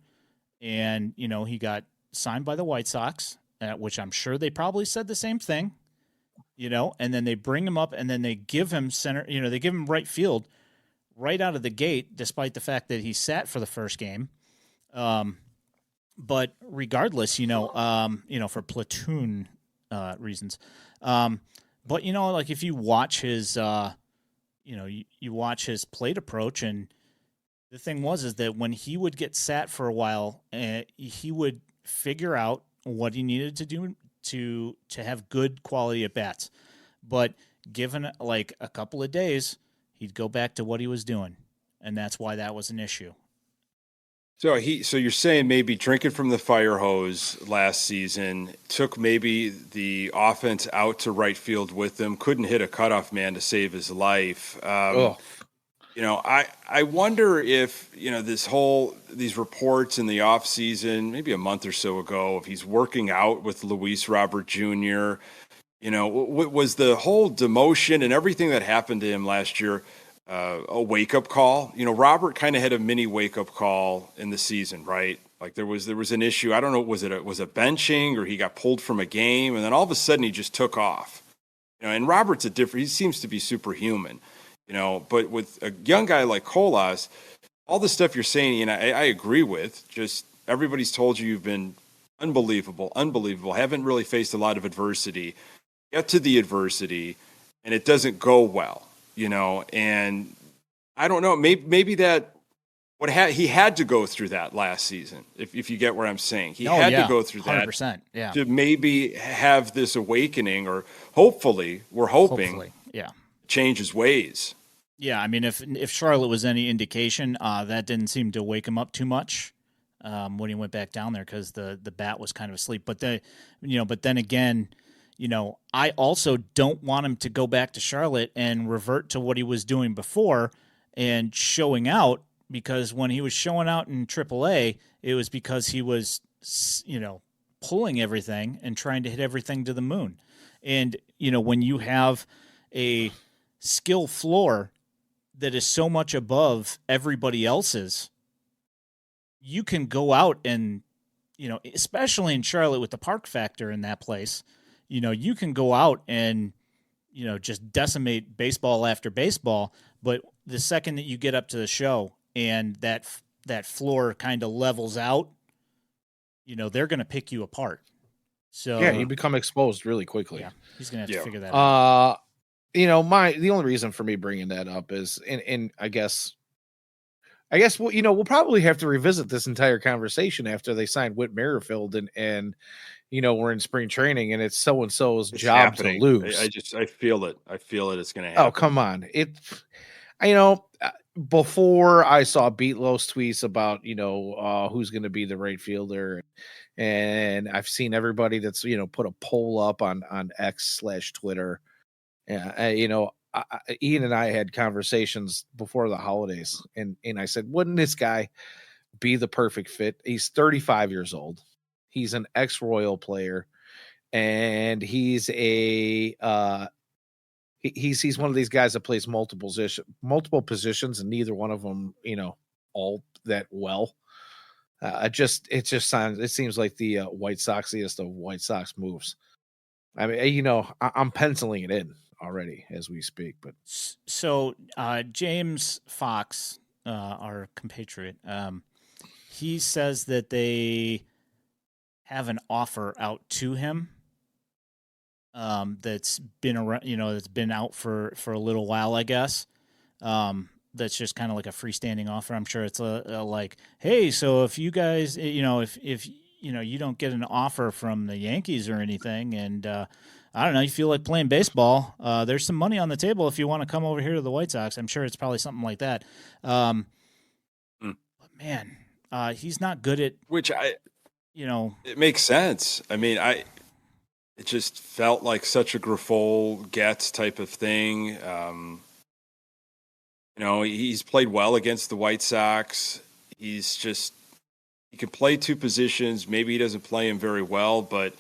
And, he got signed by the White Sox, which I'm sure they probably said the same thing, and then they bring him up and then they give him center, they give him right field right out of the gate, despite the fact that he sat for the first game. But regardless, for platoon reasons. But, like if you watch his, you watch his plate approach, and the thing is that when he would get sat for a while, he would figure out what he needed to do to have good quality at bats. But given like a couple of days, he'd go back to what he was doing, and that's why that was an issue. So you're saying maybe drinking from the fire hose last season took maybe the offense out to right field with him, couldn't hit a cutoff man to save his life. I wonder if, these reports in the off season, maybe a month or so ago, if he's working out with Luis Robert Jr., was the whole demotion and everything that happened to him last year a wake-up call? Robert kind of had a mini wake-up call in the season, right? Like there was an issue. I don't know, was a benching or he got pulled from a game, and then all of a sudden he just took off. And Robert's he seems to be superhuman, but with a young guy like Colas, all the stuff you're saying, I agree with. Just everybody's told you've been unbelievable, haven't really faced a lot of adversity, get to the adversity, and it doesn't go well. And I don't know, maybe that he had to go through that last season. If you get what I'm saying, he had to go through that 100%, to maybe have this awakening, or hopefully, we're hoping, change his ways. Yeah, I mean, if Charlotte was any indication, that didn't seem to wake him up too much when he went back down there, because the bat was kind of asleep. But then again, I also don't want him to go back to Charlotte and revert to what he was doing before and showing out, because when he was showing out in AAA, it was because he was, pulling everything and trying to hit everything to the moon. And, when you have a skill floor that is so much above everybody else's, you can go out and, especially in Charlotte with the park factor in that place, you can go out and, just decimate baseball after baseball. But the second that you get up to the show and that floor kind of levels out, they're going to pick you apart. So yeah, you become exposed really quickly. Yeah, he's going to have to figure that out. The only reason for me bringing that up is, and I guess we'll probably have to revisit this entire conversation after they signed Whit Merrifield and we're in spring training and it's so-and-so's job happening. to lose. I feel it. It's going to happen. Oh, come on. Before I saw Beatlow's tweets about, who's going to be the right fielder, and I've seen everybody that's, put a poll up on X/Twitter. Ian and I had conversations before the holidays, and I said, wouldn't this guy be the perfect fit? He's 35 years old. He's an ex-Royal player, and he's he's one of these guys that plays multiple positions, and neither one of them, all that well. It seems like the White Soxiest of White Sox moves. I mean, I'm penciling it in already as we speak. But so James Fox, our compatriot, he says that they have an offer out to him. that's been around, that's been out for a little while, I guess. That's just kind of like a freestanding offer. I'm sure it's a like, hey, so if you guys, if you don't get an offer from the Yankees or anything, and I don't know, you feel like playing baseball, there's some money on the table if you want to come over here to the White Sox. I'm sure it's probably something like that. But man, he's not good at It makes sense. I mean, it just felt like such a Grifol Getz type of thing. He's played well against the White Sox. He can play two positions. Maybe he doesn't play him very well, but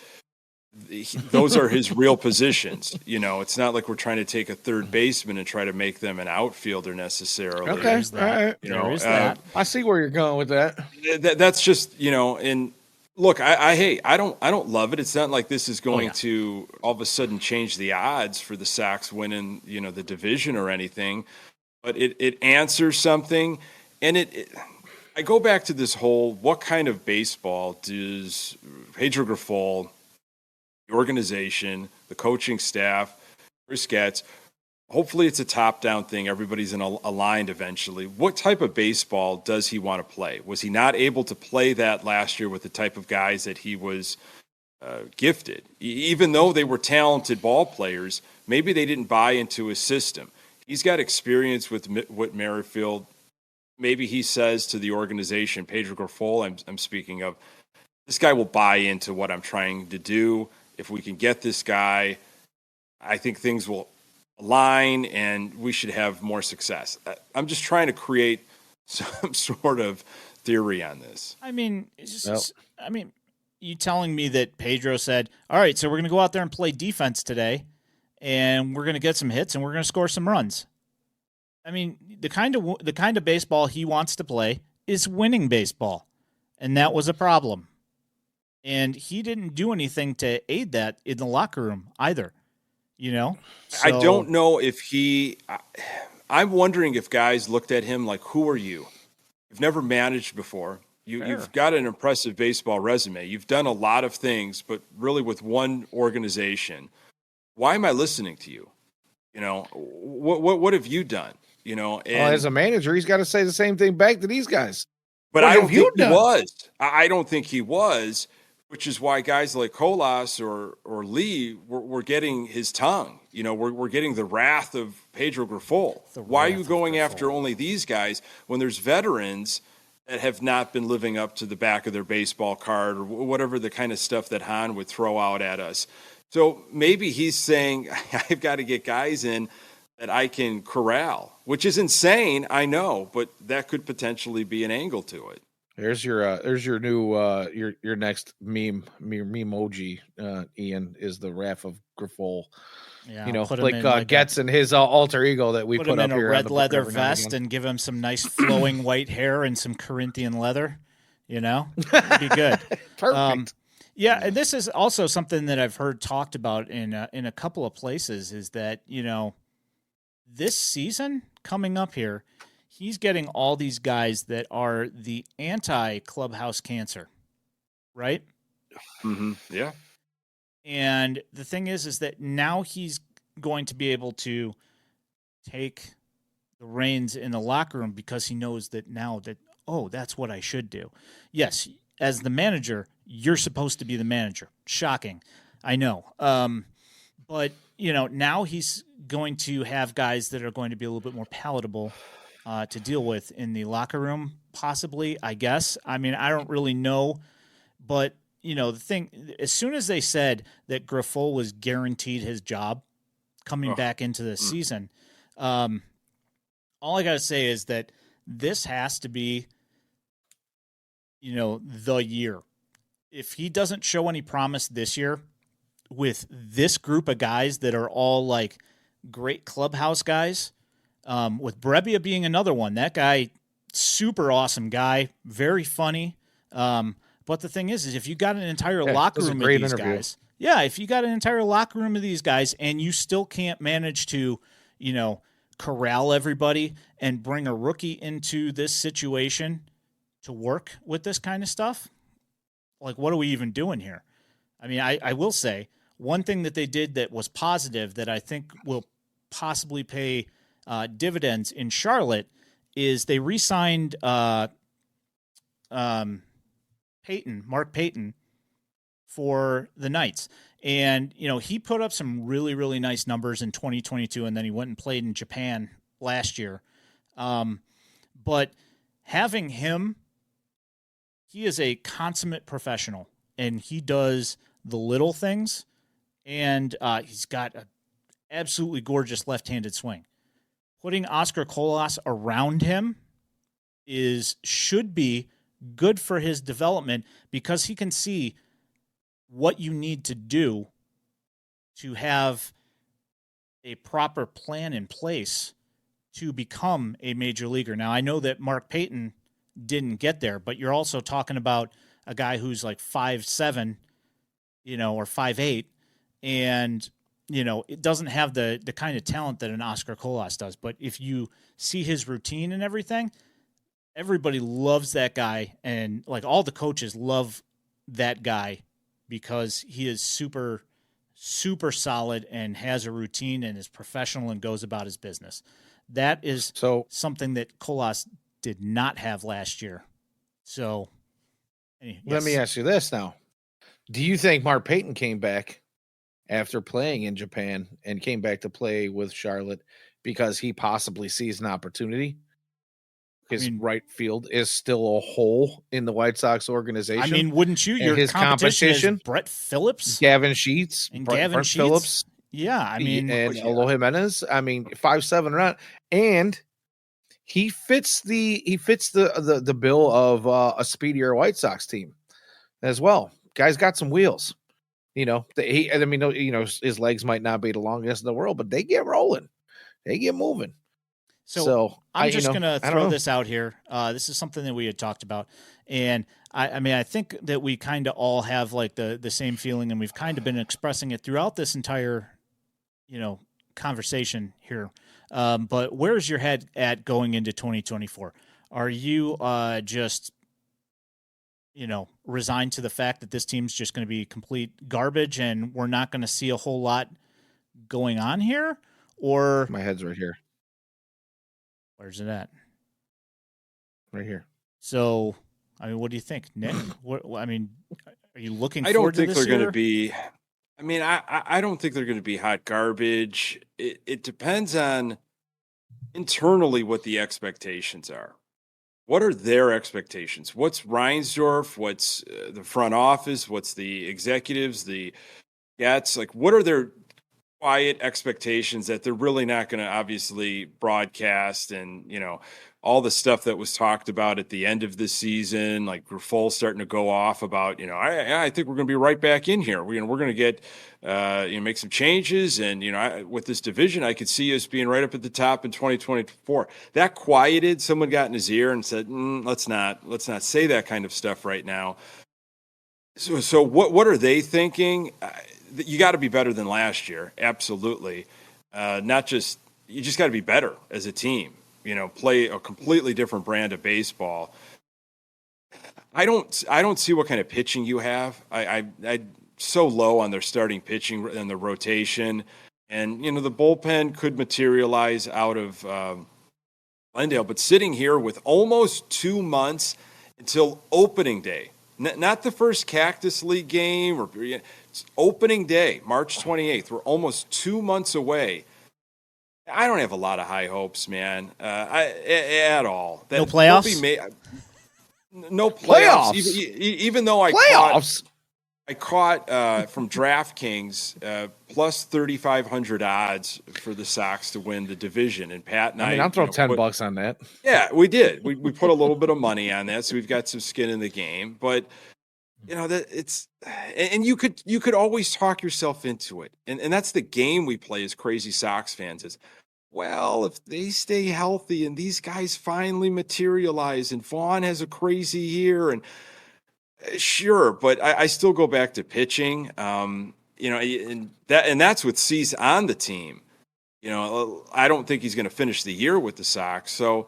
those are his real positions. It's not like we're trying to take a third baseman and try to make them an outfielder necessarily. Okay, all right. I see where you're going with that. That's just, and look, I don't love it. It's not like this is going to all of a sudden change the odds for the Sox winning, the division or anything, but it answers something. And I go back to this whole, what kind of baseball does Pedro Grifol, the organization, the coaching staff, Chris Getz, hopefully it's a top-down thing. Everybody's aligned eventually. What type of baseball does he want to play? Was he not able to play that last year with the type of guys that he was gifted? Even though they were talented ball players, maybe they didn't buy into his system. He's got experience with Whit Merrifield. Maybe he says to the organization, Pedro Grifol, I'm speaking of, this guy will buy into what I'm trying to do. If we can get this guy, I think things will align and we should have more success. I'm just trying to create some sort of theory on this. I mean, you telling me that Pedro said, all right, so we're going to go out there and play defense today and we're going to get some hits and we're going to score some runs. I mean, the kind of baseball he wants to play is winning baseball. And that was a problem. And he didn't do anything to aid that in the locker room either, So, I don't know if I'm wondering if guys looked at him like, who are you? You've never managed before. You've got an impressive baseball resume. You've done a lot of things, but really with one organization. Why am I listening to you? What have you done? And as a manager, he's got to say the same thing back to these guys. But I don't think he was. I don't think he was. Which is why guys like Colas or Lee were getting his tongue. We're getting the wrath of Pedro Grifol. Why are you going after only these guys when there's veterans that have not been living up to the back of their baseball card or whatever the kind of stuff that Hahn would throw out at us? So maybe he's saying, I've got to get guys in that I can corral, which is insane, I know, but that could potentially be an angle to it. There's your new your next mememoji, Ian, is the wrath of Grifol. Yeah, like Getz and his alter ego that we put him up in a here. red leather vest and give him some nice flowing white hair and some Corinthian leather. It'd be good. Perfect. Yeah, and this is also something that I've heard talked about in a couple of places. Is that this season coming up here, he's getting all these guys that are the anti-clubhouse cancer, right? Mm-hmm. Yeah. And the thing is that now he's going to be able to take the reins in the locker room because he knows that now that, that's what I should do. Yes, as the manager, you're supposed to be the manager. Shocking. I know. But, now he's going to have guys that are going to be a little bit more palatable to deal with in the locker room, possibly, I guess. I mean, I don't really know, but the thing, as soon as they said that Grifol was guaranteed his job coming back into the season, all I got to say is that this has to be, the year. If he doesn't show any promise this year with this group of guys that are all like great clubhouse guys, with Brebbia being another one, that guy, super awesome guy, very funny. But the thing is if you got an entire locker room of these guys, if you got an entire locker room of these guys and you still can't manage to, corral everybody and bring a rookie into this situation to work with this kind of stuff, like, what are we even doing here? I mean, I will say one thing that they did that was positive that I think will possibly pay dividends in Charlotte is they re-signed Mark Payton, for the Knights. And, he put up some really, really nice numbers in 2022, and then he went and played in Japan last year. But having him, he is a consummate professional, and he does the little things, and he's got an absolutely gorgeous left-handed swing. Putting Oscar Colas around him should be good for his development because he can see what you need to do to have a proper plan in place to become a major leaguer. Now, I know that Mark Payton didn't get there, but you're also talking about a guy who's like 5'7", or 5'8", and, it doesn't have the kind of talent that an Oscar Colas does. But if you see his routine and everything, everybody loves that guy, and like all the coaches love that guy because he is super, super solid and has a routine and is professional and goes about his business. That is something that Colas did not have last year. So let me ask you this now. Do you think Mark Payton came back after playing in Japan and came back to play with Charlotte because he possibly sees an opportunity? His right field is still a hole in the White Sox organization. Wouldn't you? Your his competition, Brett Phillips, Gavin Sheets, and Brett Sheets. Phillips. Yeah, and Olo Jimenez. 5'7" around, and he fits the bill of a speedier White Sox team as well. Guy's got some wheels. His legs might not be the longest in the world, but they get rolling, they get moving. So I'm just going to throw this out here. This is something that we had talked about. And I think that we kind of all have like the same feeling, and we've kind of been expressing it throughout this entire, conversation here. But where's your head at going into 2024? Are you just, resigned to the fact that this team's just going to be complete garbage and we're not going to see a whole lot going on here? Or my head's right here. Where's it at? Right here. So, what do you think, Nick? Are you looking? I don't think they're going to be. I don't think they're going to be hot garbage. It depends on internally what the expectations are. What are their expectations? What's Reinsdorf? What's the front office? What's the executives? The Gats? Like, what are their quiet expectations that they're really not going to obviously broadcast, and all the stuff that was talked about at the end of the season, like Grifol starting to go off about, I think we're going to be right back in here. We're going to get, make some changes. And, with this division, I could see us being right up at the top in 2024. That quieted. Someone got in his ear and said, let's not say that kind of stuff right now. So what are they thinking? You got to be better than last year. Absolutely. You just got to be better as a team. Play a completely different brand of baseball. I don't see what kind of pitching you have. I so low on their starting pitching and the rotation, and the bullpen could materialize out of Glendale. But sitting here with almost 2 months until opening day, not the first Cactus League game, it's opening day, March 28th. We're almost 2 months away. I don't have a lot of high hopes, man, at all. No playoffs? No playoffs. Even though I caught from DraftKings plus 3,500 odds for the Sox to win the division. And Pat and I'm throwing $10 on that. Yeah, we did. We put a little bit of money on that, so we've got some skin in the game. But that it's, and you could always talk yourself into it, and that's the game we play as crazy Sox fans. Is, well, if they stay healthy and these guys finally materialize, and Vaughn has a crazy year, and sure, but I still go back to pitching. And that's with Cease on the team. I don't think he's going to finish the year with the Sox. So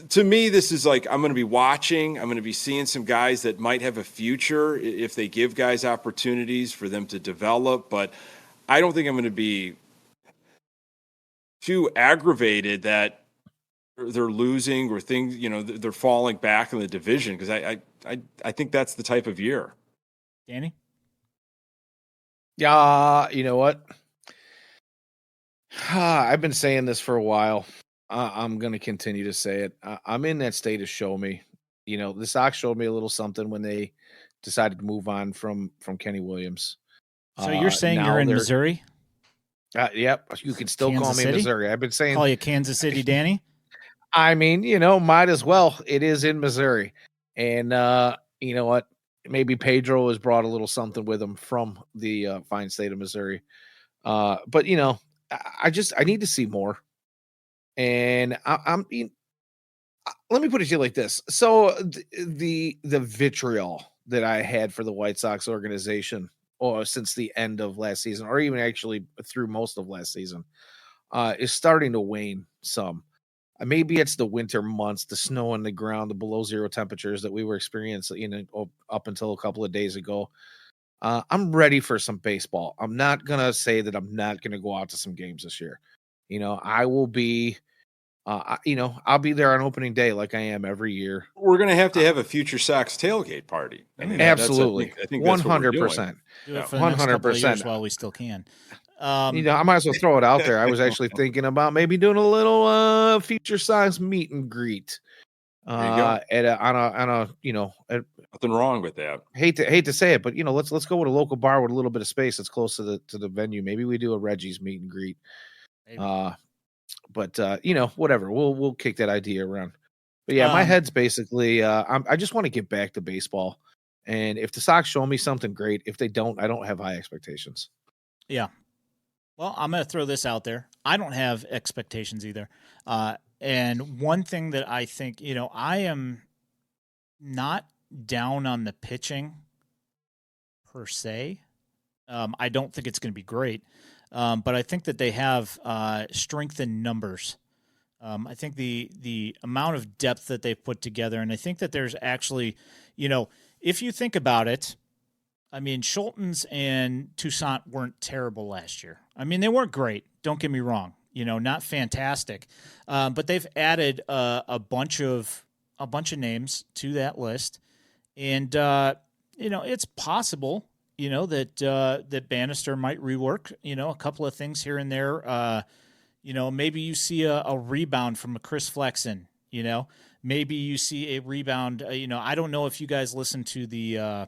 To me, this is like I'm going to be watching. I'm going to be seeing some guys that might have a future if they give guys opportunities for them to develop. But I don't think I'm going to be too aggravated that they're losing or things, they're falling back in the division, because I think that's the type of year. Danny? Yeah, you know what? I've been saying this for a while. I'm going to continue to say it. I'm in that state of show me. The Sox showed me a little something when they decided to move on from Kenny Williams. So you're saying now you're in they're- Missouri? Yep, you can still call Kansas me City? Missouri. I've been saying, Call you Kansas City Danny? I mean, might as well. It is in Missouri. And you know what? Maybe Pedro has brought a little something with him from the fine state of Missouri. But I need to see more. And let me put it to you like this. So the vitriol that I had for the White Sox organization since the end of last season, or even actually through most of last season, is starting to wane some. Maybe it's the winter months, the snow on the ground, the below zero temperatures that we were experiencing up until a couple of days ago. I'm ready for some baseball. I'm not going to say that I'm not going to go out to some games this year. I will be, I'll be there on opening day like I am every year. We're going to have a FutureSox tailgate party. I mean, absolutely. I think that's 100%. Do it for the next couple of years while we still can. I might as well throw it out there. I was actually thinking about maybe doing a little FutureSox meet and greet. There you go. Nothing wrong with that. Hate to say it, but let's go with a local bar with a little bit of space that's close to the venue. Maybe we do a Reggie's meet and greet. Maybe. But whatever. We'll kick that idea around. But yeah, my head's basically I just want to get back to baseball. And if the Sox show me something, great. If they don't, I don't have high expectations. Yeah. Well, I'm going to throw this out there. I don't have expectations either. And one thing that I think, I am not down on the pitching per se. I don't think it's going to be great. But I think that they have strength in numbers. I think the amount of depth that they've put together, and I think that there's actually, if you think about it, I mean, Schultens and Toussaint weren't terrible last year. I mean, they weren't great. Don't get me wrong. Not fantastic. But they've added a bunch of names to that list, and it's possible. That Bannister might rework. A couple of things here and there. Maybe you see a rebound from a Chris Flexen. Maybe you see a rebound. I don't know if you guys listened to the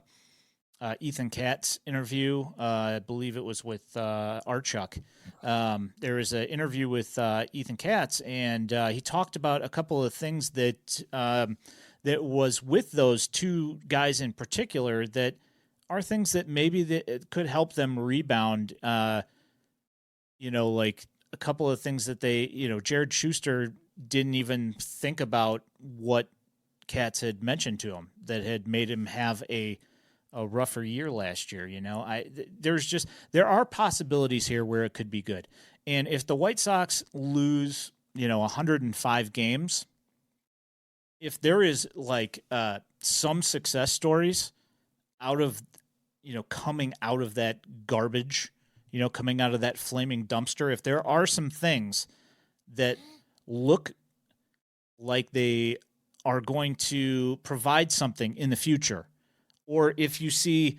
Ethan Katz interview. I believe it was with Archuk. There was an interview with Ethan Katz, and he talked about a couple of things that that was with those two guys in particular that are things that maybe that could help them rebound. Like a couple of things that they, Jared Schuster didn't even think about what Katz had mentioned to him that had made him have a rougher year last year. There are possibilities here where it could be good. And if the White Sox lose, 105 games, if there is some success stories out of, coming out of that garbage, coming out of that flaming dumpster, if there are some things that look like they are going to provide something in the future, or if you see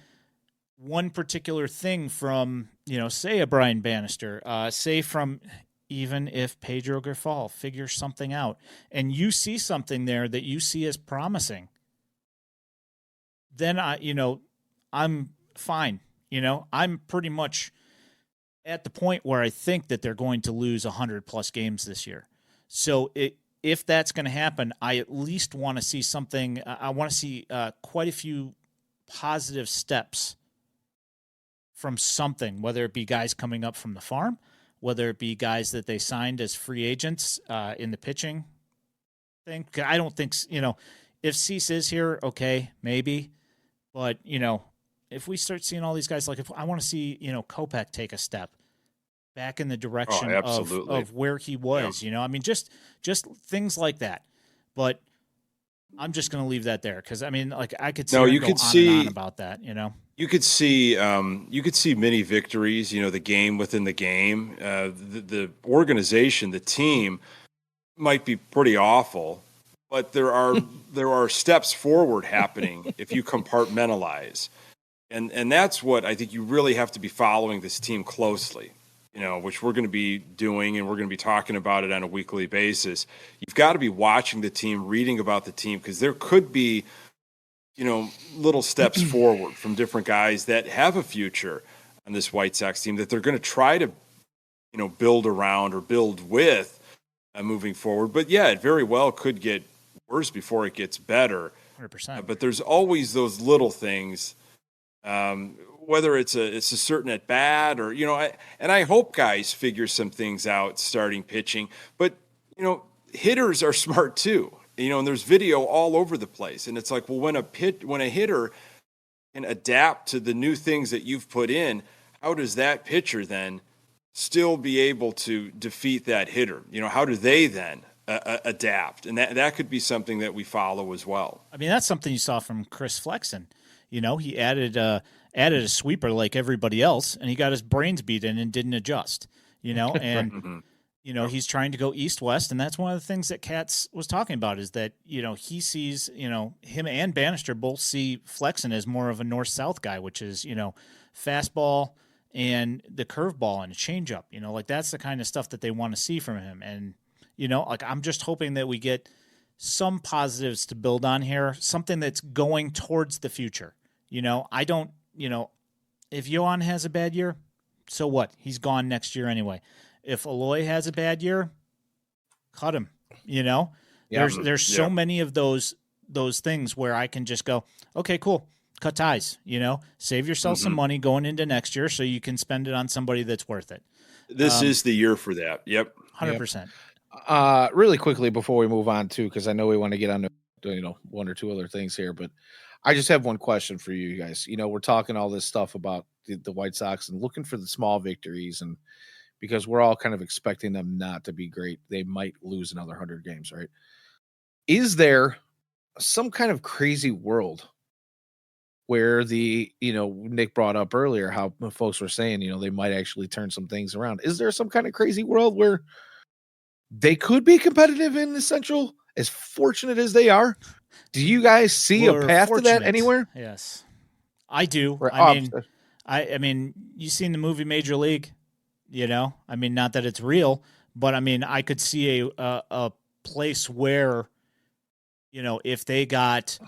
one particular thing from, say a Brian Bannister, say from even if Pedro Grifol figures something out, and you see something there that you see as promising, then I'm fine. I'm pretty much at the point where I think that they're going to lose 100+ games this year. So if that's going to happen, I at least want to see something. I want to see quite a few positive steps from something, whether it be guys coming up from the farm, whether it be guys that they signed as free agents in the pitching thing. I don't think, if Cease is here, okay, maybe. But, if we start seeing all these guys, if I want to see, Kopech take a step back in the direction of where he was, I mean, just things like that. But I'm just going to leave that there because I mean, like I could No, sit you and go could on and see on about that, you know. you could see many victories. You know, the game within the game, the organization, the team might be pretty awful, but there are steps forward happening if you compartmentalize. And that's what I think you really have to be following this team closely, you know, which we're going to be doing, and we're going to be talking about it on a weekly basis. You've got to be watching the team, reading about the team, because there could be, you know, little steps forward from different guys that have a future on this White Sox team that they're going to try to, you know, build around or build with moving forward. But yeah, it very well could get worse before it gets better. 100%. But there's always those little things. Whether it's a certain at bat or, you know, I hope guys figure some things out starting pitching, but, you know, hitters are smart too, you know, and there's video all over the place. And it's like, well, when a hitter can adapt to the new things that you've put in, how does that pitcher then still be able to defeat that hitter? You know, how do they then adapt? And that could be something that we follow as well. I mean, that's something you saw from Chris Flexen. You know, he added a sweeper like everybody else, and he got his brains beat in and didn't adjust. You know, and you know he's trying to go east-west, and that's one of the things that Katz was talking about is that you know he sees him and Bannister both see Flexen as more of a north-south guy, which is fastball and the curveball and a changeup. You know, like that's the kind of stuff that they want to see from him, and like I'm just hoping that we get some positives to build on here, something that's going towards the future. I don't, if Yohan has a bad year, so what? He's gone next year anyway. If Eloy has a bad year, cut him, Yeah. There's so many of those things where I can just go, okay, cool, cut ties, save yourself some money going into next year so you can spend it on somebody that's worth it. This is the year for that. Yep. 100%. Really quickly before we move on too, because I know we want to get on to one or two other things here, but I just have one question for you guys. We're talking all this stuff about the White Sox and looking for the small victories, and because we're all kind of expecting them not to be great, they might lose another 100 games, right? Is there some kind of crazy world where Nick brought up earlier how folks were saying, they might actually turn some things around? Is there some kind of crazy world where they could be competitive in the Central, as fortunate as they are? Do you guys see a path to that anywhere? Yes, I do. Or I mean, you seen the movie Major League? I mean, not that it's real, but I mean, I could see a place where, if they got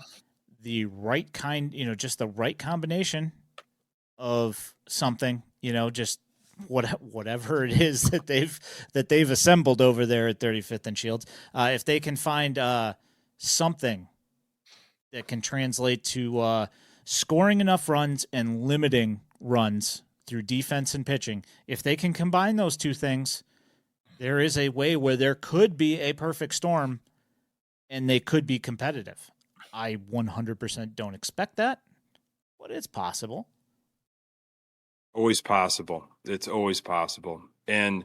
the right kind, just the right combination of something, just whatever it is that they've assembled over there at 35th and Shields, if they can find something that can translate to scoring enough runs and limiting runs through defense and pitching, if they can combine those two things, there is a way where there could be a perfect storm and they could be competitive. I 100% don't expect that, but it's possible. Always possible. It's always possible. And,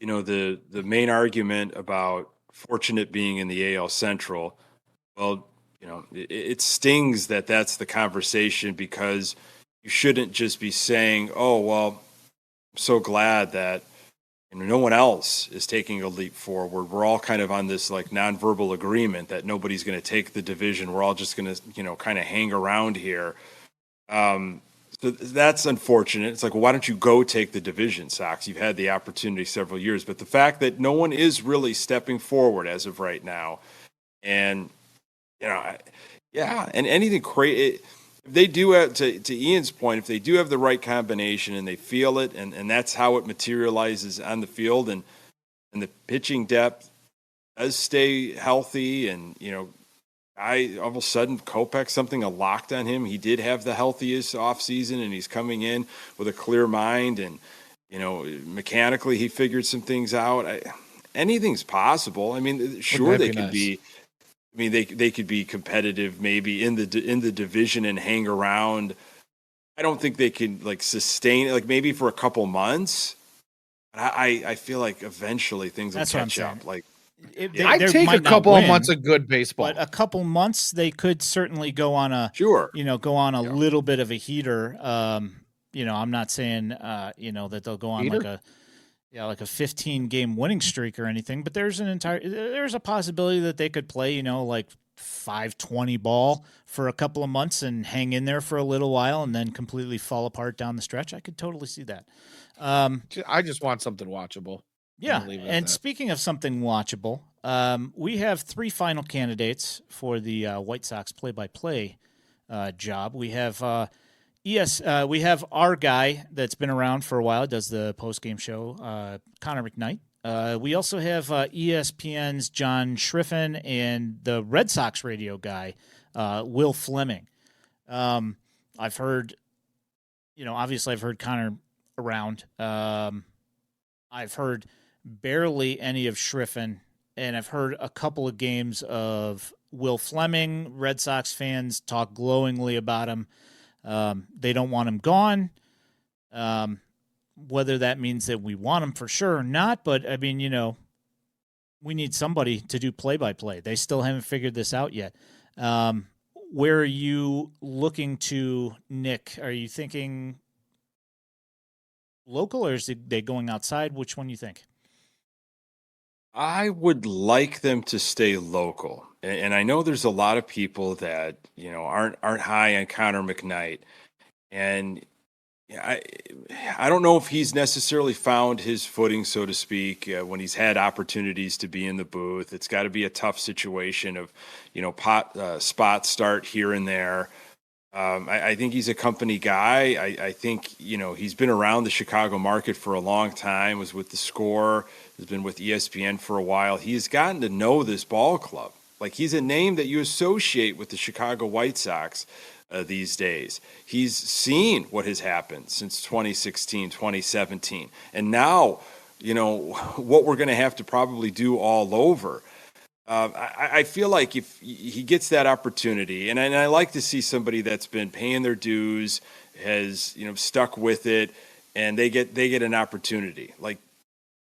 the main argument about fortunate being in the AL Central, well, it stings that that's the conversation, because you shouldn't just be saying, oh, well, I'm so glad that no one else is taking a leap forward. We're all kind of on this like nonverbal agreement that nobody's going to take the division. We're all just going to, kind of hang around here. So that's unfortunate. It's like, well, why don't you go take the division, Sox? You've had the opportunity several years. But the fact that no one is really stepping forward as of right now, and, and anything crazy, if they do have, to Ian's point, if they do have the right combination and they feel it, and that's how it materializes on the field, and the pitching depth does stay healthy, and, all of a sudden, Kopech, something a locked on him. He did have the healthiest offseason, and he's coming in with a clear mind, and, mechanically he figured some things out. Anything's possible. I mean, sure, they could be. I mean, they could be competitive maybe in the division and hang around. I don't think they can sustain it, maybe for a couple months. But I feel like eventually things will catch up. I'd take a couple of months of good baseball. But a couple months, they could certainly go on a little bit of a heater. I'm not saying that they'll go on Heater? like a 15-game winning streak or anything, but there's a possibility that they could play like 520 ball for a couple of months and hang in there for a little while and then completely fall apart down the stretch. I could totally see that. I just want something watchable. Yeah, and speaking of something watchable, we have 3 final candidates for the White Sox play-by-play job. We have we have our guy that's been around for a while, does the post-game show, Connor McKnight. We also have ESPN's John Schriffen and the Red Sox radio guy, Will Fleming. I've heard, obviously I've heard Connor around. I've heard barely any of Schriffen, and I've heard a couple of games of Will Fleming. Red Sox fans talk glowingly about him. They don't want him gone. Whether that means that we want him for sure or not, but I mean, we need somebody to do play-by-play. They still haven't figured this out yet. Where are you looking to, Nick? Are you thinking local, or is they going outside? Which one do you think? I would like them to stay local, and I know there's a lot of people that aren't high on Connor McKnight, and I don't know if he's necessarily found his footing, so to speak, when he's had opportunities to be in the booth. It's got to be a tough situation of spot start here and there. I think he's a company guy. I think, he's been around the Chicago market for a long time, was with the Score, has been with ESPN for a while. He's gotten to know this ball club. Like, he's a name that you associate with the Chicago White Sox these days. He's seen what has happened since 2016, 2017. And now, what we're going to have to probably do all over. I feel like if he gets that opportunity, and I like to see somebody that's been paying their dues, has stuck with it, and they get an opportunity. Like,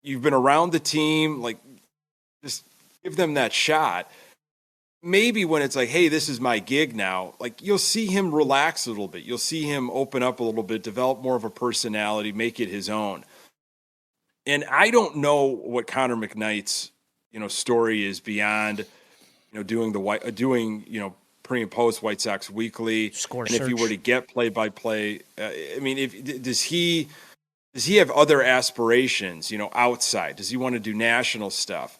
you've been around the team, like, just give them that shot. Maybe when it's like, hey, this is my gig now, like, you'll see him relax a little bit. You'll see him open up a little bit, develop more of a personality, make it his own. And I don't know what Connor McKnight's story is beyond, doing pre and post White Sox Weekly. Score and search. If he were to get play by play, does he have other aspirations, outside? Does he want to do national stuff?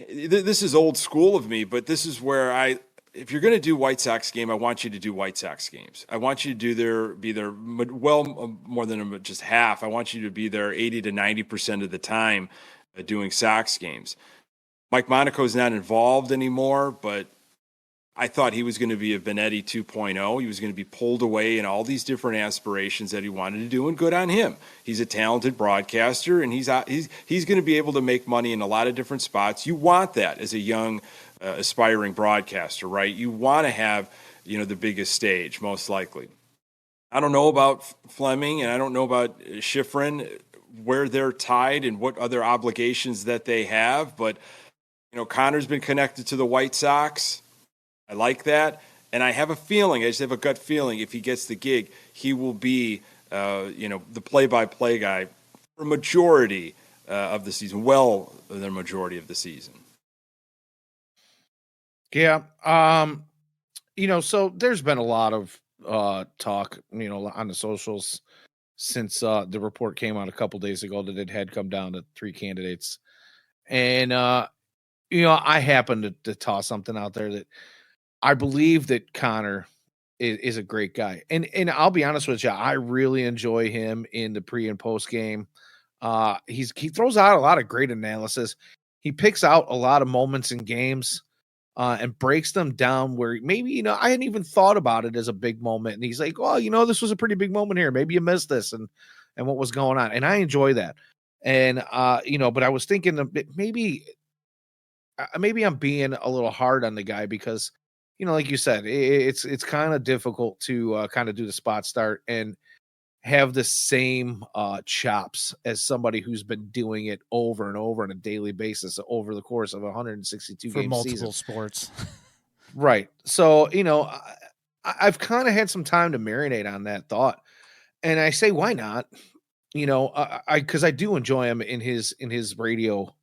This is old school of me, but this is where if you're going to do White Sox game, I want you to do White Sox games. I want you to be there more than just half. I want you to be there 80 to 90% of the time doing Sox games. Mike Monaco's not involved anymore, but I thought he was going to be a Benetti 2.0. He was going to be pulled away in all these different aspirations that he wanted to do, and good on him. He's a talented broadcaster, and he's going to be able to make money in a lot of different spots. You want that as a young, aspiring broadcaster, right? You want to have, the biggest stage, most likely. I don't know about Fleming, and I don't know about Schifrin, where they're tied and what other obligations that they have, but Connor's been connected to the White Sox. I like that, and I have a feeling, I just have a gut feeling, if he gets the gig, he will be the play-by-play guy for majority of the season, the majority of the season. Yeah. So there's been a lot of talk, on the socials since the report came out a couple days ago that it had come down to 3 candidates. And, I happened to toss something out there that I believe that Connor is a great guy. And I'll be honest with you, I really enjoy him in the pre and post game. He throws out a lot of great analysis. He picks out a lot of moments in games and breaks them down where maybe, I hadn't even thought about it as a big moment. And he's like, well, this was a pretty big moment here. Maybe you missed this and what was going on. And I enjoy that. And, but I was thinking maybe I'm being a little hard on the guy because, like you said, it's kind of difficult to kind of do the spot start. And have the same chops as somebody who's been doing it over and over on a daily basis over the course of a 162 for game multiple season. sports. Right. So, I've kind of had some time to marinate on that thought, and I say, why not? Because I do enjoy him in his radio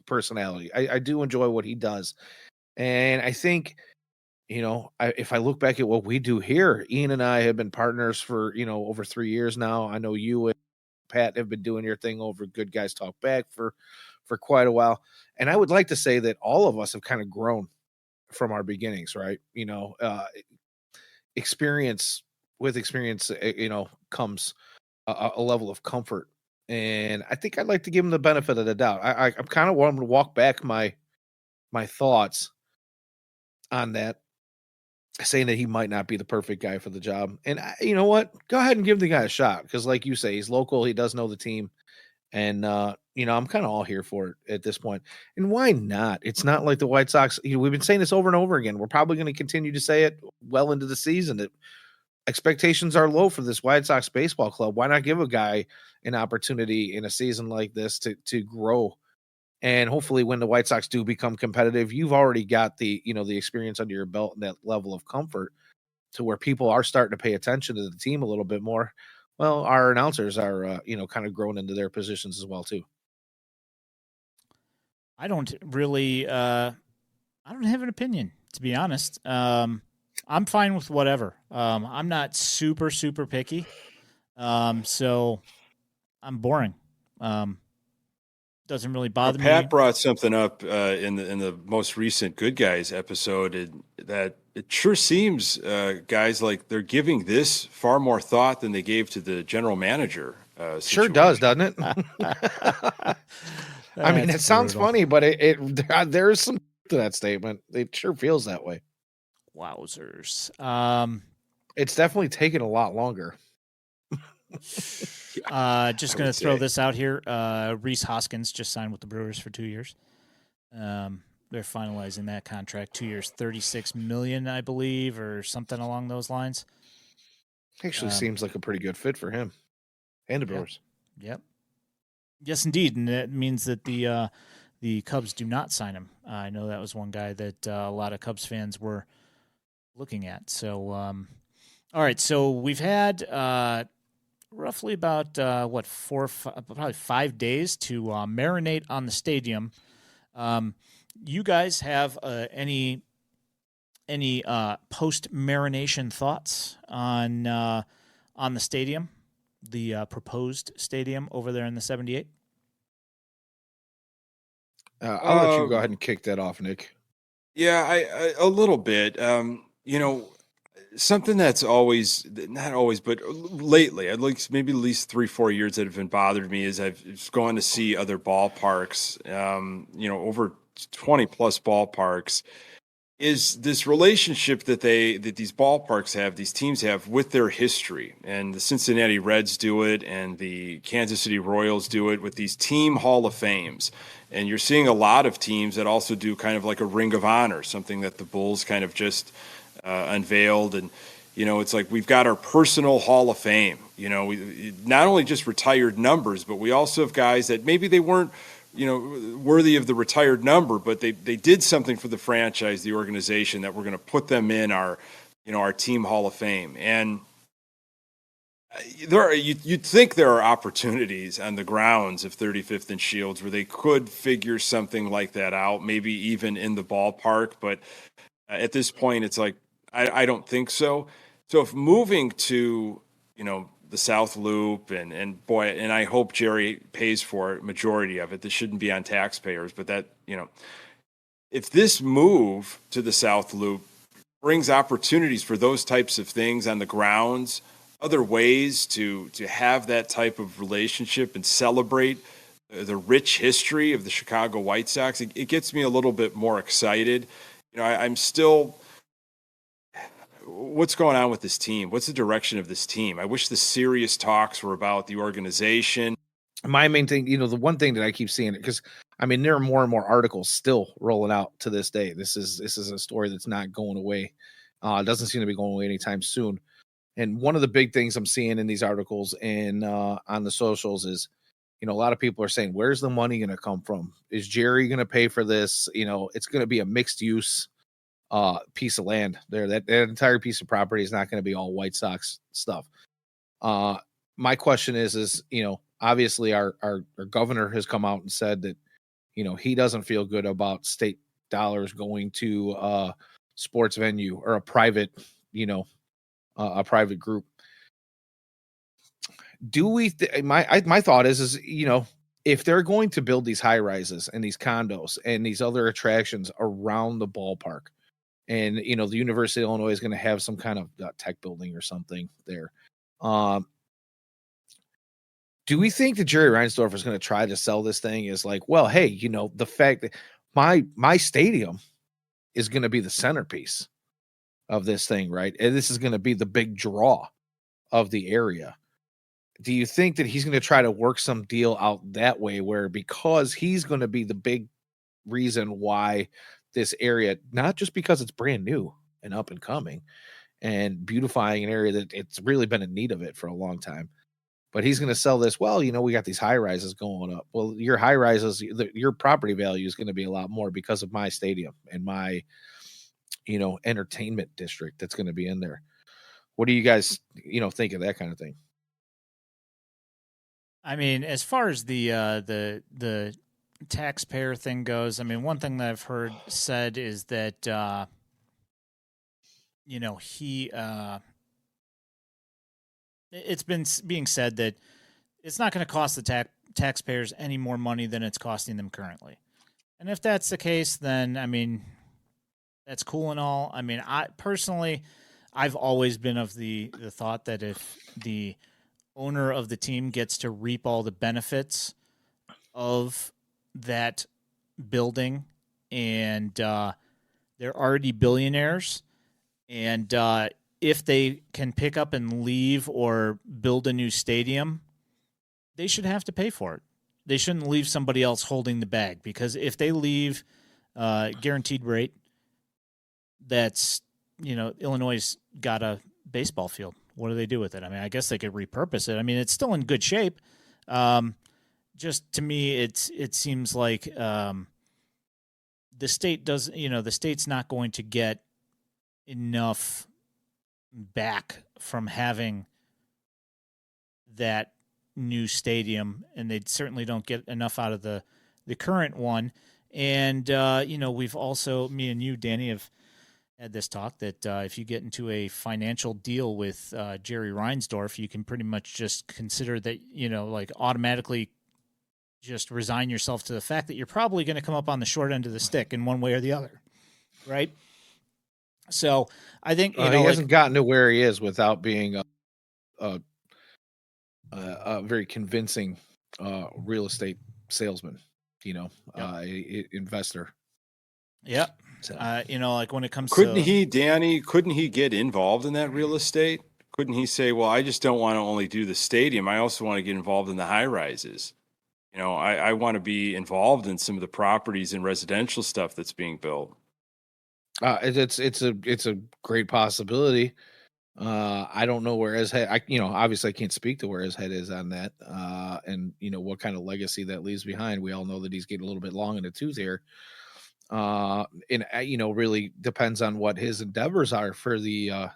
personality. I do enjoy what he does, and I think, if I look back at what we do here, Ian and I have been partners for over 3 years now. I know you and Pat have been doing your thing over Good Guys Talk Back for quite a while, and I would like to say that all of us have kind of grown from our beginnings, right? Experience comes a level of comfort, and I think I'd like to give him the benefit of the doubt. I'm kind of wanting to walk back my thoughts on that, saying that he might not be the perfect guy for the job. And you know what? Go ahead and give the guy a shot, because, like you say, he's local. He does know the team, and I'm kind of all here for it at this point. And why not? It's not like the White Sox. We've been saying this over and over again. We're probably going to continue to say it well into the season that expectations are low for this White Sox baseball club. Why not give a guy an opportunity in a season like this to grow? And hopefully when the White Sox do become competitive, you've already got the experience under your belt and that level of comfort to where people are starting to pay attention to the team a little bit more. Well, our announcers are, kind of grown into their positions as well too. I don't really, I don't have an opinion, to be honest. I'm fine with whatever. I'm not super, super picky. So I'm boring. Doesn't really bother me. Pat brought something up in the most recent Good Guys episode, that it sure seems guys like they're giving this far more thought than they gave to the general manager. Sure does, doesn't it? I mean, it sounds funny, but there's some to that statement. It sure feels that way. Wowzers. It's definitely taken a lot longer. Just going to throw this out here. Rhys Hoskins just signed with the Brewers for 2 years. They're finalizing that contract. 2 years, $36 million, I believe, or something along those lines. Actually, seems like a pretty good fit for him and the Brewers. Yep. Yes, indeed, and that means that the Cubs do not sign him. I know that was one guy that a lot of Cubs fans were looking at. So, all right. So we've had roughly about probably 5 days to marinate on the stadium. You guys have any post marination thoughts on the stadium, the proposed stadium over there in the 78? I'll let you go ahead and kick that off, Nick. Yeah, I a little bit. Something that's not always, but lately, at least maybe at least 3-4 years that have been bothered me is I've gone to see other ballparks, over 20 plus ballparks, is this relationship that these ballparks have, these teams have with their history. And the Cincinnati Reds do it, and the Kansas City Royals do it with these team Hall of Fames. And you're seeing a lot of teams that also do kind of like a Ring of Honor, something that the Bulls kind of just unveiled. And it's like we've got our personal Hall of Fame. We not only just retired numbers, but we also have guys that maybe they weren't worthy of the retired number, but they did something for the franchise, the organization, that we're going to put them in our team Hall of Fame. And you'd think there are opportunities on the grounds of 35th and Shields where they could figure something like that out, maybe even in the ballpark. But at this point, it's like, I don't think so. So if moving to, the South Loop and I hope Jerry pays for it, majority of it, this shouldn't be on taxpayers, but that, if this move to the South Loop brings opportunities for those types of things on the grounds, other ways to have that type of relationship and celebrate the rich history of the Chicago White Sox, it gets me a little bit more excited. I'm still, what's going on with this team? What's the direction of this team? I wish the serious talks were about the organization. My main thing, the one thing that I keep seeing, because there are more and more articles still rolling out to this day. This is a story that's not going away. It doesn't seem to be going away anytime soon. And one of the big things I'm seeing in these articles and on the socials is, a lot of people are saying, where's the money going to come from? Is Jerry going to pay for this? It's going to be a mixed use piece of land there. That entire piece of property is not going to be all White Sox stuff. My question is, obviously our governor has come out and said that, he doesn't feel good about state dollars going to a sports venue or a private, a private group. Do we, my thought is, if they're going to build these high rises and these condos and these other attractions around the ballpark, and, the University of Illinois is going to have some kind of tech building or something there. Do we think that Jerry Reinsdorf is going to try to sell this thing as like, well, hey, the fact that my stadium is going to be the centerpiece of this thing, right? And this is going to be the big draw of the area. Do you think that he's going to try to work some deal out that way where, because he's going to be the big reason why this area, not just because it's brand new and up and coming and beautifying an area that it's really been in need of it for a long time, but he's going to sell this, well, we got these high rises going up. Well, your high rises, your property value is going to be a lot more because of my stadium and my, entertainment district that's going to be in there. What do you guys, think of that kind of thing? I mean, as far as the taxpayer thing goes, I mean, one thing that I've heard said is that he it's been being said that it's not going to cost the taxpayers any more money than it's costing them currently. And if that's the case, then I mean, that's cool and all. I mean, I've always been of the thought that if the owner of the team gets to reap all the benefits of that building, and they're already billionaires, and if they can pick up and leave or build a new stadium, they should have to pay for it. They shouldn't leave somebody else holding the bag, because if they leave guaranteed rate, that's, Illinois' got a baseball field. What do they do with it? I mean, I guess they could repurpose it. I mean, it's still in good shape. Just to me, it seems like the state does, the state's not going to get enough back from having that new stadium, and they certainly don't get enough out of the current one. And, we've also, me and you, Danny, have had this talk that if you get into a financial deal with Jerry Reinsdorf, you can pretty much just consider that, like automatically just resign yourself to the fact that you're probably going to come up on the short end of the stick in one way or the other. Right. So I think, he hasn't gotten to where he is without being a very convincing real estate salesman, investor. Yeah. So, like when it comes couldn't he get involved in that real estate? Couldn't he say, well, I just don't want to only do the stadium, I also want to get involved in the high rises. I want to be involved in some of the properties and residential stuff that's being built. It's a great possibility. I don't know where his head, obviously I can't speak to where his head is on that. And what kind of legacy that leaves behind. We all know that he's getting a little bit long in the tooth here. And really depends on what his endeavors are for the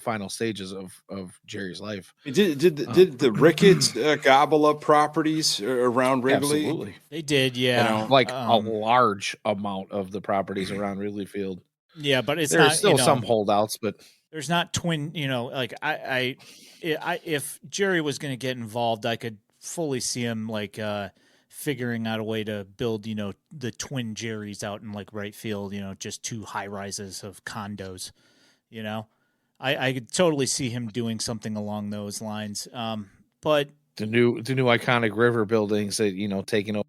final stages of Jerry's life. Did the Ricketts gobble up properties around Wrigley? Absolutely, they did. Yeah, a large amount of the properties around Wrigley Field. Yeah, but there's not, still some holdouts, but there's not twin. Like I if Jerry was going to get involved, I could fully see him figuring out a way to build, the twin Jerrys out in right field, just two high rises of condos, I could totally see him doing something along those lines. But the new iconic river buildings that, taking over.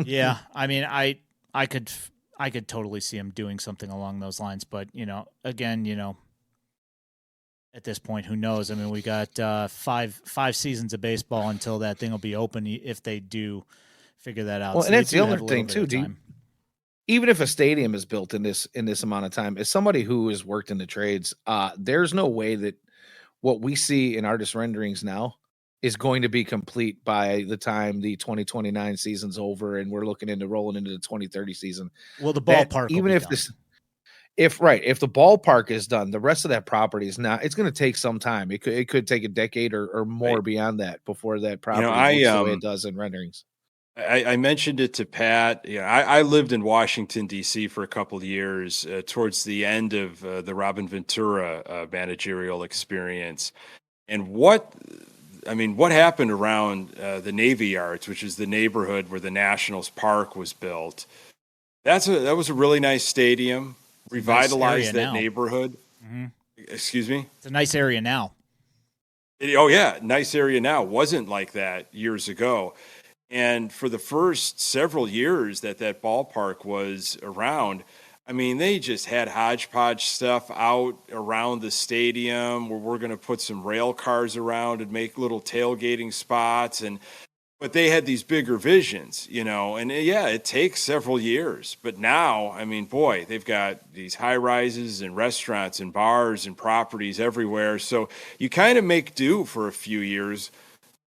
Yeah. I mean, I could totally see him doing something along those lines, but again, at this point, who knows? I mean, we got five seasons of baseball until that thing will be open, if they do figure that out. Well, so and that's the other thing too. even if a stadium is built in this amount of time, as somebody who has worked in the trades, there's no way that what we see in artist renderings now is going to be complete by the time the 2029 season's over and we're looking into rolling into the 2030 season. Well, the That, ballpark even will be if done. this if the ballpark is done, the rest of that property is not. It's going to take some time. It could take a decade or more Right. beyond that before that You property know, looks the way it does in renderings. I mentioned it to Pat. I lived in Washington, D.C. for a couple of years towards the end of the Robin Ventura managerial experience. And what happened around the Navy Yards, which is the neighborhood where the Nationals Park was built? That was a really nice stadium, revitalized that neighborhood. Mm-hmm. Excuse me? It's a nice area now. Nice area now. Wasn't like that years ago. And for the first several years that ballpark was around, I mean, they just had hodgepodge stuff out around the stadium where we're going to put some rail cars around and make little tailgating spots. But they had these bigger visions, and it takes several years. But now, I mean, boy, they've got these high rises and restaurants and bars and properties everywhere. So you kind of make do for a few years.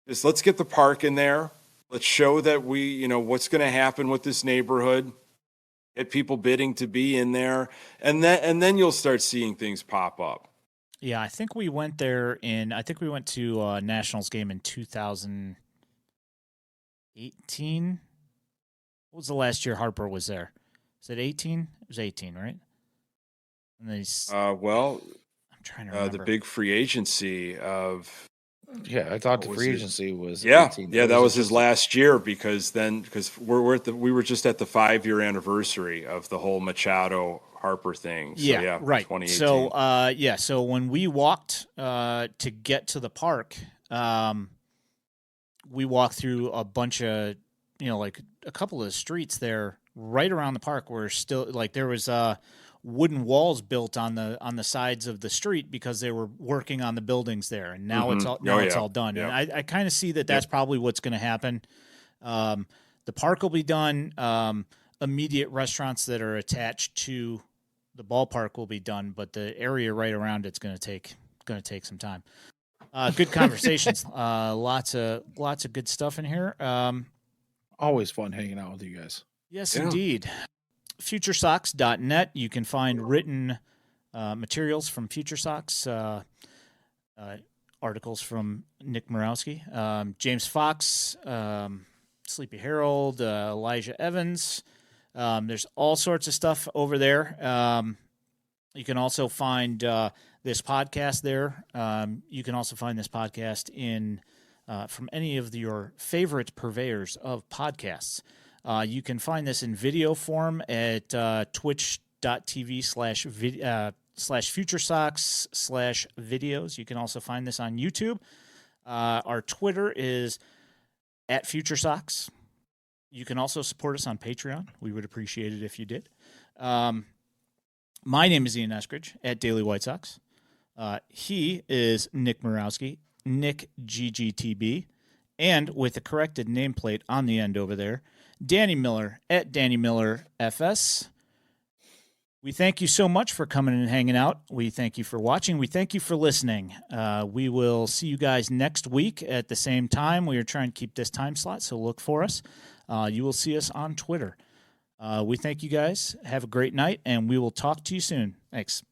Just let's get the park in there. Let's show that what's going to happen with this neighborhood. Get people bidding to be in there, and then you'll start seeing things pop up. Yeah, I think we went there I think we went to a Nationals game in 2018. What was the last year Harper was there? Is it 18? It was 18, right? And then I'm trying to remember. the big free agency of. Yeah, I thought the free agency was 18. Yeah, that was his last year because we were just at the 5-year anniversary of the whole Machado Harper thing. So, right. 2018. So so when we walked to get to the park, we walked through a bunch of like a couple of streets there right around the park where still like there was wooden walls built on the sides of the street because they were working on the buildings there, and now it's all done. Yeah. And I kind of see that's probably what's going to happen. The park will be done. Immediate restaurants that are attached to the ballpark will be done, but the area right around it's going to take some time. Good conversations. Lots of good stuff in here. Always fun hanging out with you guys. Yes, indeed. FutureSox.net. You can find written materials from FutureSox, articles from Nick Murawski, James Fox, Sleepy Harold, Elijah Evans. There's all sorts of stuff over there. You can also find this podcast there. You can also find this podcast from any of your favorite purveyors of podcasts. You can find this in video form at twitch.tv/FutureSox/videos. You can also find this on YouTube. Our Twitter is @FutureSox. You can also support us on Patreon. We would appreciate it if you did. My name is Ian Eskridge at Daily White Sox. He is Nick Murawski, Nick GGTB, and with the corrected nameplate on the end over there, Danny Miller at Danny Miller FS. We thank you so much for coming and hanging out. We thank you for watching. We thank you for listening. We will see you guys next week at the same time. We are trying to keep this time slot, so look for us. You will see us on Twitter. We thank you guys. Have a great night, and we will talk to you soon. Thanks.